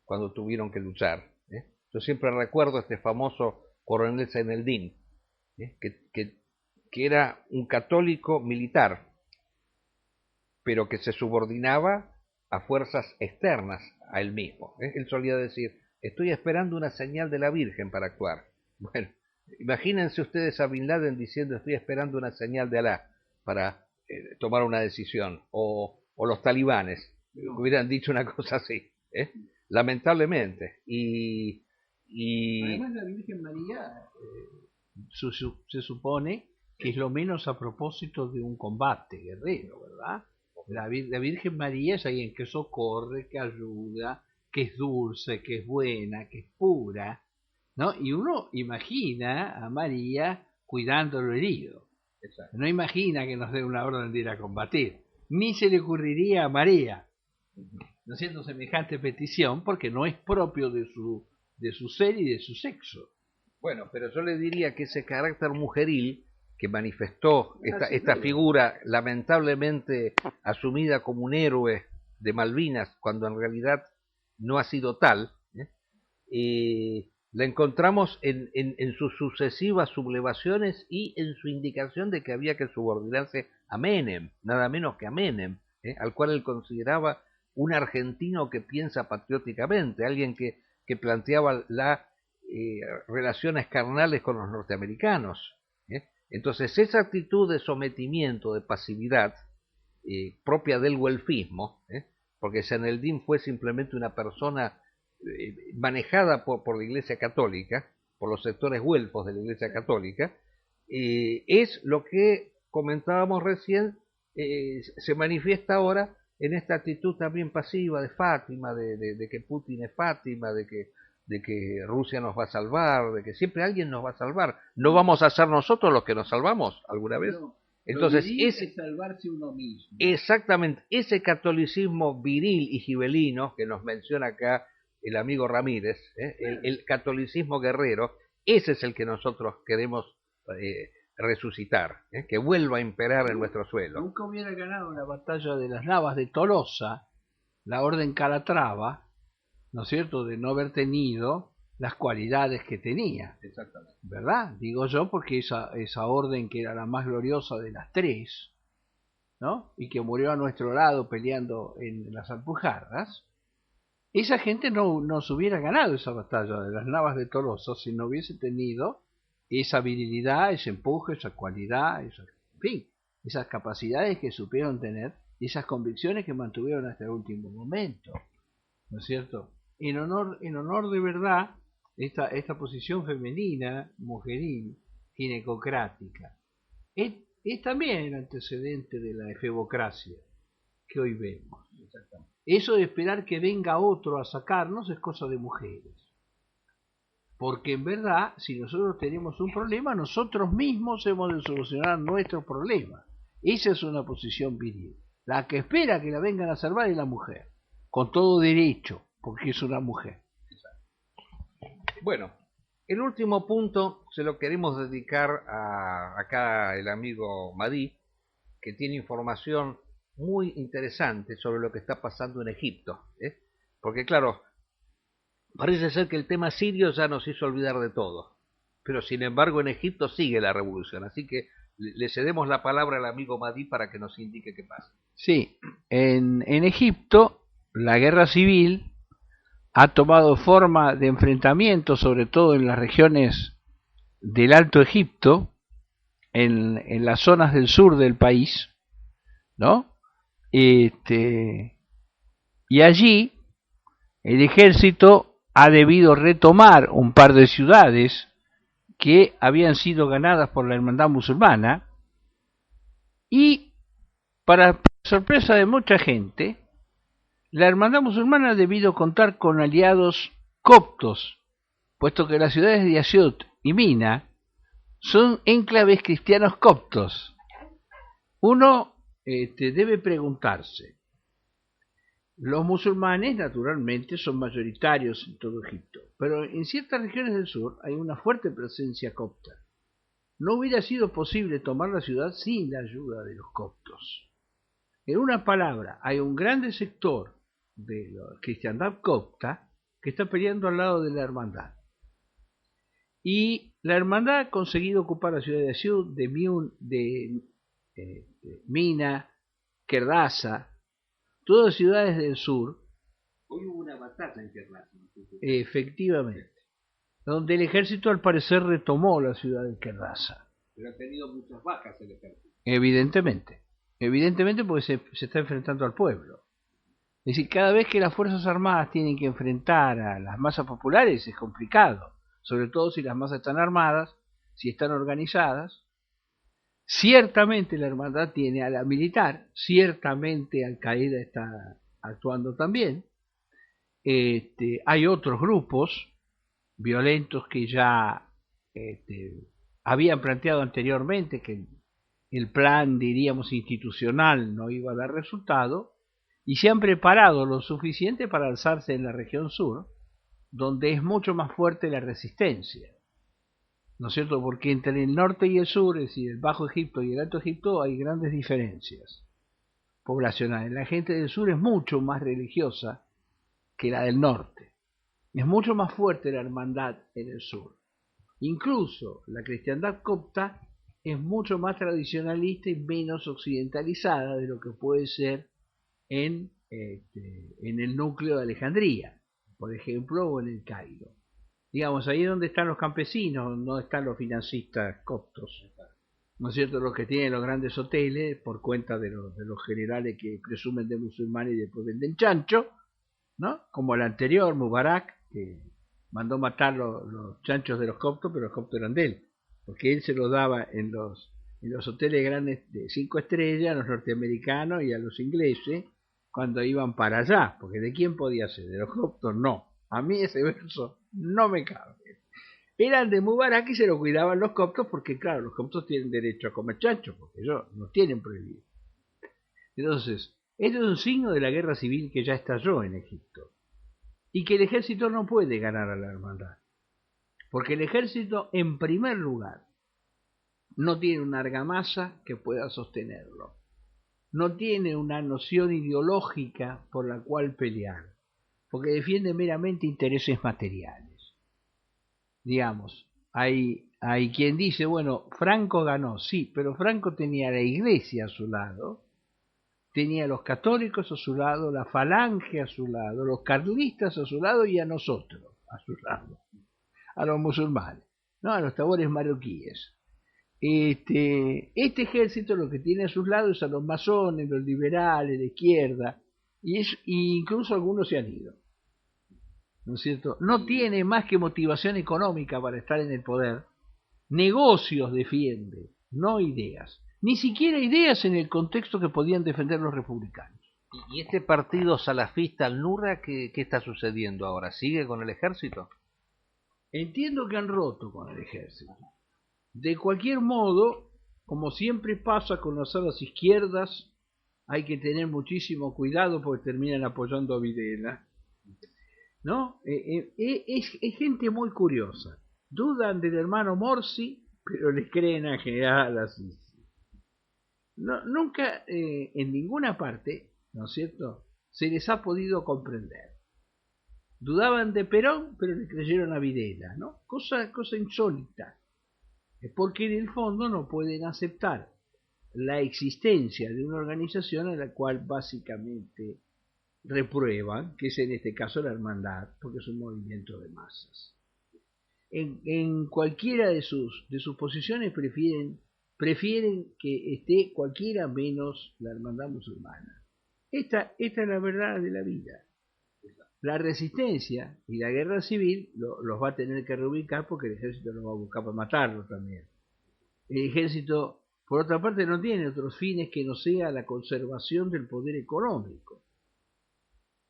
S1: cuando tuvieron que luchar. Yo siempre recuerdo este famoso coronel Zeneldín, que era un católico militar, pero que se subordinaba a fuerzas externas a él mismo. Él solía decir, estoy esperando una señal de la Virgen para actuar. Bueno, imagínense ustedes a Bin Laden diciendo, estoy esperando una señal de Alá para tomar una decisión, o los talibanes hubieran dicho una cosa así, lamentablemente. Y
S2: además la Virgen María se supone que es lo menos a propósito de un combate guerrero, ¿verdad? La Virgen María es alguien que socorre, que ayuda, que es dulce, que es buena, que es pura, ¿no? Y uno imagina a María cuidando lo herido. Exacto. No imagina que nos dé una orden de ir a combatir. Ni se le ocurriría a María, no haciendo semejante petición, porque no es propio de su ser y de su sexo.
S1: Bueno, pero yo le diría que ese carácter mujeril que manifestó esta figura lamentablemente asumida como un héroe de Malvinas, cuando en realidad no ha sido tal, la encontramos en sus sucesivas sublevaciones y en su indicación de que había que subordinarse a Menem, nada menos que a Menem, al cual él consideraba un argentino que piensa patrióticamente, alguien que planteaba las relaciones carnales con los norteamericanos. Entonces esa actitud de sometimiento, de pasividad, propia del güelfismo, porque Zeneldín fue simplemente una persona manejada por la Iglesia Católica, por los sectores güelfos de la Iglesia Católica, es lo que comentábamos recién, se manifiesta ahora en esta actitud también pasiva de Fátima, de que Putin es Fátima, de que Rusia nos va a salvar, de que siempre alguien nos va a salvar. ¿No vamos a ser nosotros los que nos salvamos alguna vez?
S2: No,
S1: entonces
S2: es salvarse uno mismo.
S1: Exactamente, ese catolicismo viril y gibelino que nos menciona acá el amigo Ramírez, el catolicismo guerrero, ese es el que nosotros queremos resucitar, que vuelva a imperar en nuestro suelo.
S2: Nunca hubiera ganado la batalla de las Navas de Tolosa, la orden Calatrava, ¿no es cierto?, de no haber tenido las cualidades que tenía.
S1: Exactamente.
S2: ¿Verdad? Digo yo, porque esa orden que era la más gloriosa de las tres, ¿no?, y que murió a nuestro lado peleando en las Alpujarras, esa gente no se hubiera ganado esa batalla de las Navas de Tolosa si no hubiese tenido esa virilidad, ese empuje, esa cualidad, en fin, esas capacidades que supieron tener y esas convicciones que mantuvieron hasta el último momento, ¿no es cierto? En honor de verdad, esta posición femenina, mujeril, ginecocrática, es también el antecedente de la efebocracia que hoy vemos. Eso de esperar que venga otro a sacarnos es cosa de mujeres. Porque en verdad, si nosotros tenemos un problema, nosotros mismos hemos de solucionar nuestro problema. Esa es una posición viril. La que espera que la vengan a salvar es la mujer, con todo derecho, porque es una mujer.
S1: Bueno, el último punto se lo queremos dedicar a acá el amigo Madí, que tiene información muy interesante sobre lo que está pasando en Egipto, ¿eh? Porque claro, parece ser que el tema sirio ya nos hizo olvidar de todo, pero sin embargo en Egipto sigue la revolución, así que le cedemos la palabra al amigo Madí para que nos indique qué pasa.
S2: Sí, en Egipto la guerra civil ha tomado forma de enfrentamiento, sobre todo en las regiones del Alto Egipto, en las zonas del sur del país, ¿no? Y allí el ejército ha debido retomar un par de ciudades que habían sido ganadas por la hermandad musulmana y, para sorpresa de mucha gente, la hermandad musulmana ha debido contar con aliados coptos, puesto que las ciudades de Asyut y Mina son enclaves cristianos coptos. Uno debe preguntarse, los musulmanes naturalmente son mayoritarios en todo Egipto, pero en ciertas regiones del sur hay una fuerte presencia copta. No hubiera sido posible tomar la ciudad sin la ayuda de los coptos. En una palabra, hay un grande sector de la cristiandad copta que está peleando al lado de la hermandad. Y la hermandad ha conseguido ocupar la ciudad de Asyut, de Mina, Kerdasa, todas ciudades del sur.
S1: Hoy hubo una batalla en Kerdasa.
S2: Efectivamente, donde el ejército al parecer retomó la ciudad de Kerdasa.
S1: Pero ha tenido muchas bajas el ejército.
S2: Evidentemente porque se está enfrentando al pueblo. Es decir, cada vez que las Fuerzas Armadas tienen que enfrentar a las masas populares es complicado, sobre todo si las masas están armadas, si están organizadas. Ciertamente la hermandad tiene a la militar, ciertamente Al-Qaeda está actuando también. Hay otros grupos violentos que ya habían planteado anteriormente que el plan, diríamos, institucional no iba a dar resultado, y se han preparado lo suficiente para alzarse en la región sur, donde es mucho más fuerte la resistencia, ¿no es cierto? Porque entre el norte y el sur, es decir, el Bajo Egipto y el Alto Egipto, hay grandes diferencias poblacionales. La gente del sur es mucho más religiosa que la del norte. Es mucho más fuerte la hermandad en el sur. Incluso la cristiandad copta es mucho más tradicionalista y menos occidentalizada de lo que puede ser en el núcleo de Alejandría, por ejemplo, o en el Cairo. Digamos, ahí es donde están los campesinos, no están los financistas coptos, ¿no es cierto? Los que tienen los grandes hoteles por cuenta de los generales que presumen de musulmanes y después venden chancho, ¿no? Como el anterior, Mubarak, que mandó matar los chanchos de los coptos, pero los coptos eran de él, porque él se los daba en los hoteles grandes de 5 estrellas a los norteamericanos y a los ingleses cuando iban para allá, porque ¿de quién podía ser? ¿De los coptos? No. A mí ese verso no me cabe. Eran de Mubarak y se lo cuidaban los coptos porque, claro, los coptos tienen derecho a comer chancho, porque ellos no tienen prohibido. Entonces, esto es un signo de la guerra civil que ya estalló en Egipto y que el ejército no puede ganar a la hermandad, porque el ejército, en primer lugar, no tiene una argamasa que pueda sostenerlo, no tiene una noción ideológica por la cual pelear, porque defiende meramente intereses materiales. Digamos, hay quien dice, bueno, Franco ganó, sí, pero Franco tenía a la iglesia a su lado, tenía a los católicos a su lado, la falange a su lado, los carlistas a su lado y a nosotros a su lado, a los musulmanes, no, a los tabores marroquíes. Este ejército lo que tiene a sus lados es a los masones, los liberales, de izquierda, y incluso algunos se han ido, ¿no es cierto? No tiene más que motivación económica para estar en el poder, negocios defiende, no ideas, ni siquiera ideas en el contexto que podían defender los republicanos.
S1: ¿Y este partido salafista al-Nurra qué está sucediendo ahora? ¿Sigue con el ejército?
S2: Entiendo que han roto con el ejército. De cualquier modo, como siempre pasa con las alas izquierdas, hay que tener muchísimo cuidado porque terminan apoyando a Videla. ¿no? Es gente muy curiosa. Dudan del hermano Morsi, pero le creen al general Asís. No, nunca en ninguna parte, ¿no es cierto?, se les ha podido comprender. Dudaban de Perón, pero le creyeron a Videla, ¿no? Cosa insólita. Porque en el fondo no pueden aceptar la existencia de una organización a la cual básicamente reprueban, que es en este caso la hermandad, porque es un movimiento de masas. En cualquiera de sus posiciones prefieren que esté cualquiera menos la hermandad musulmana. Esta es la verdad de la vida. La resistencia y la guerra civil los va a tener que reubicar porque el ejército los va a buscar para matarlos también. El ejército, por otra parte, no tiene otros fines que no sea la conservación del poder económico.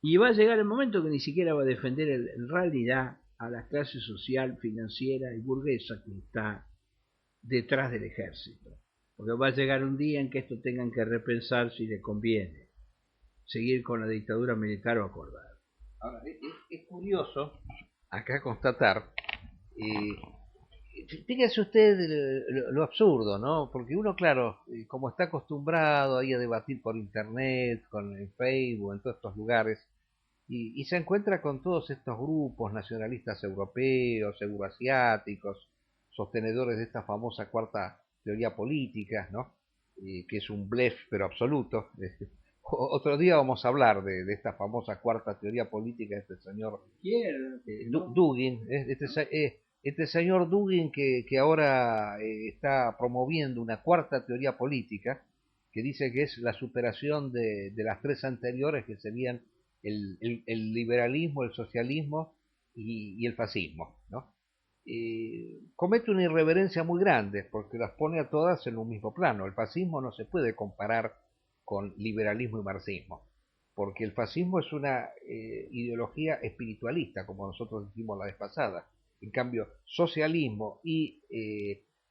S2: Y va a llegar el momento que ni siquiera va a defender en realidad a la clase social, financiera y burguesa que está detrás del ejército. Porque va a llegar un día en que esto tengan que repensar si les conviene seguir con la dictadura militar o acordar.
S1: Ahora, es curioso acá constatar, fíjese usted lo absurdo, ¿no? Porque uno, claro, como está acostumbrado ahí a debatir por internet, con el Facebook, en todos estos lugares, y se encuentra con todos estos grupos nacionalistas europeos, euroasiáticos, sostenedores de esta famosa cuarta teoría política, ¿no? Que es un blef pero absoluto. Otro día vamos a hablar de esta famosa cuarta teoría política de este señor Dugin, este señor Dugin que ahora está promoviendo una cuarta teoría política que dice que es la superación de las tres anteriores, que serían el liberalismo, el socialismo y el fascismo, ¿no? Comete una irreverencia muy grande porque las pone a todas en un mismo plano. El fascismo no se puede comparar con liberalismo y marxismo, porque el fascismo es una ideología espiritualista, como nosotros dijimos la vez pasada. En cambio, socialismo y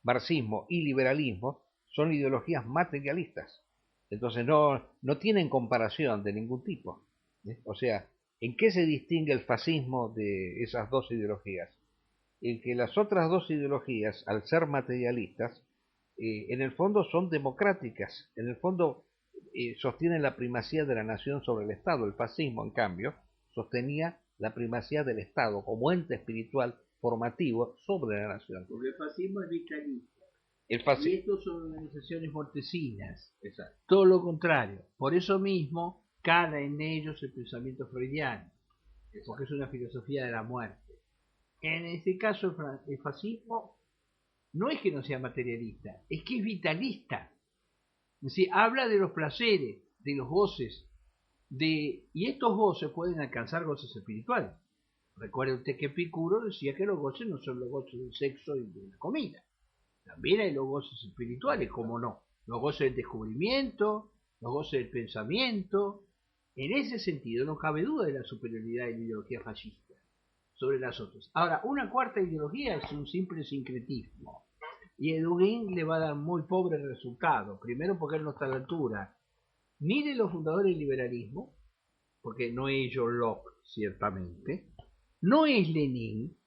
S1: marxismo y liberalismo son ideologías materialistas. Entonces no tienen comparación de ningún tipo. O sea, ¿en qué se distingue el fascismo de esas dos ideologías? En que las otras dos ideologías, al ser materialistas, en el fondo son democráticas, en el fondo sostienen la primacía de la nación sobre el Estado. El fascismo, en cambio, sostenía la primacía del Estado como ente espiritual formativo sobre la nación.
S2: Porque el fascismo es vitalista.
S1: Y
S2: estos son organizaciones mortecinas. Exacto. Todo lo contrario. Por eso mismo cala en ellos el pensamiento freudiano. Exacto. Porque es una filosofía de la muerte. En este caso el fascismo no es que no sea materialista, es que es vitalista. Es decir, habla de los placeres, de los goces, y estos goces pueden alcanzar goces espirituales. Recuerde usted que Epicuro decía que los goces no son los goces del sexo y de la comida. También hay los goces espirituales, como no. Los goces del descubrimiento, los goces del pensamiento. En ese sentido no cabe duda de la superioridad de la ideología fascista sobre las otras. Ahora, una cuarta ideología es un simple sincretismo. Y Dugin le va a dar muy pobre resultado. Primero porque él no está a la altura ni de los fundadores del liberalismo, porque no es John Locke, ciertamente. No es Lenin,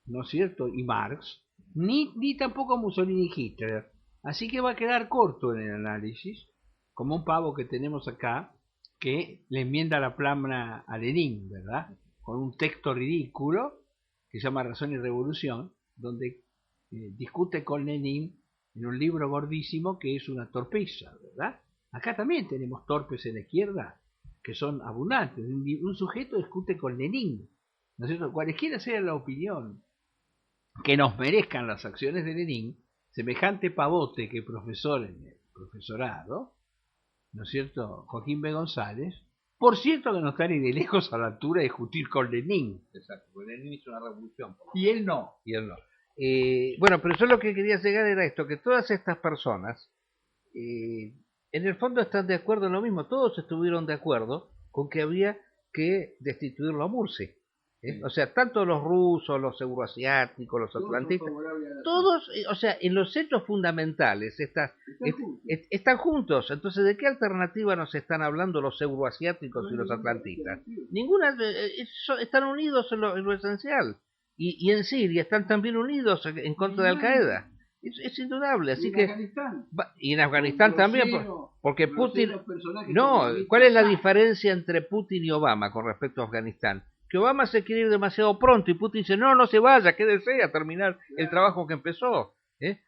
S2: ¿no es cierto? Y Marx, ni tampoco Mussolini y Hitler. Así que va a quedar corto en el análisis, como un pavo que tenemos acá, que le enmienda la plana a Lenin, ¿verdad? Con un texto ridículo que se llama Razón y Revolución, donde discute con Lenin en un libro gordísimo que es una torpeza, ¿verdad? Acá también tenemos torpes en la izquierda que son abundantes. Un sujeto discute con Lenin, ¿no es cierto? Cualesquiera sea la opinión que nos merezcan las acciones de Lenin, semejante pavote que profesor en el profesorado, ¿no es cierto?, Joaquín B. González, por cierto que no está ni de lejos a la altura de discutir con Lenin.
S1: Exacto, porque Lenin hizo una revolución.
S2: Y él no.
S1: Bueno, pero yo lo que quería llegar era esto, que todas estas personas, en el fondo están de acuerdo en lo mismo. Todos estuvieron de acuerdo con que había que destituirlo a Mursi. O sea, tanto los rusos, los euroasiáticos, los atlantistas, todos, o sea, en los hechos fundamentales están juntos. Entonces, ¿de qué alternativa nos están hablando los euroasiáticos y los atlantistas? Ninguna, están unidos en lo esencial. Y en Siria están también unidos en contra de Al-Qaeda. Es indudable, así que... Y en Afganistán también, porque Putin... No, ¿cuál es la diferencia entre Putin y Obama con respecto a Afganistán? Que Obama se quiere ir demasiado pronto y Putin dice, no se vaya, quédese a terminar el trabajo que empezó.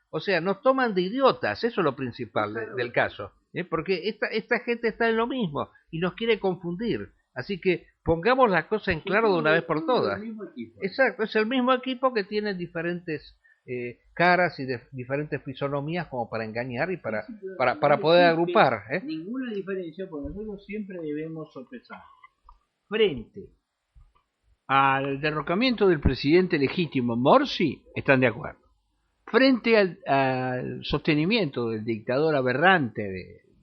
S1: O sea, nos toman de idiotas, eso es lo principal del caso. Porque esta gente está en lo mismo y nos quiere confundir. Así que pongamos las cosas en claro de una vez por todas. Exacto, es el mismo equipo que tiene diferentes caras y diferentes fisonomías como para engañar y para poder agrupar.
S2: Ninguna diferencia, porque nosotros siempre debemos sopesar. Frente al derrocamiento del presidente legítimo Morsi, están de acuerdo. Frente al sostenimiento del dictador aberrante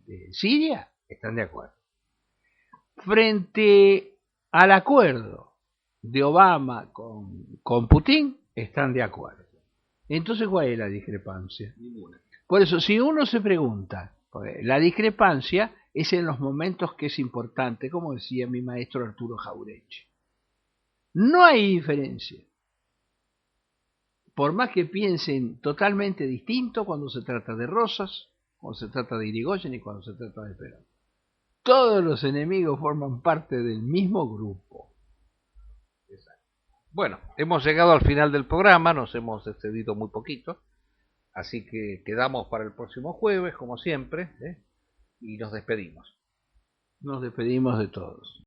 S2: de Siria, están de acuerdo. Frente al acuerdo de Obama con Putin, están de acuerdo. Entonces, ¿cuál es la discrepancia? Ninguna. Por eso, si uno se pregunta, la discrepancia es en los momentos que es importante, como decía mi maestro Arturo Jauretche. No hay diferencia. Por más que piensen totalmente distinto cuando se trata de Rosas, cuando se trata de Irigoyen y cuando se trata de Perón. Todos los enemigos forman parte del mismo grupo.
S1: Bueno, hemos llegado al final del programa, nos hemos excedido muy poquito, así que quedamos para el próximo jueves, como siempre, y nos despedimos.
S2: Nos despedimos de todos.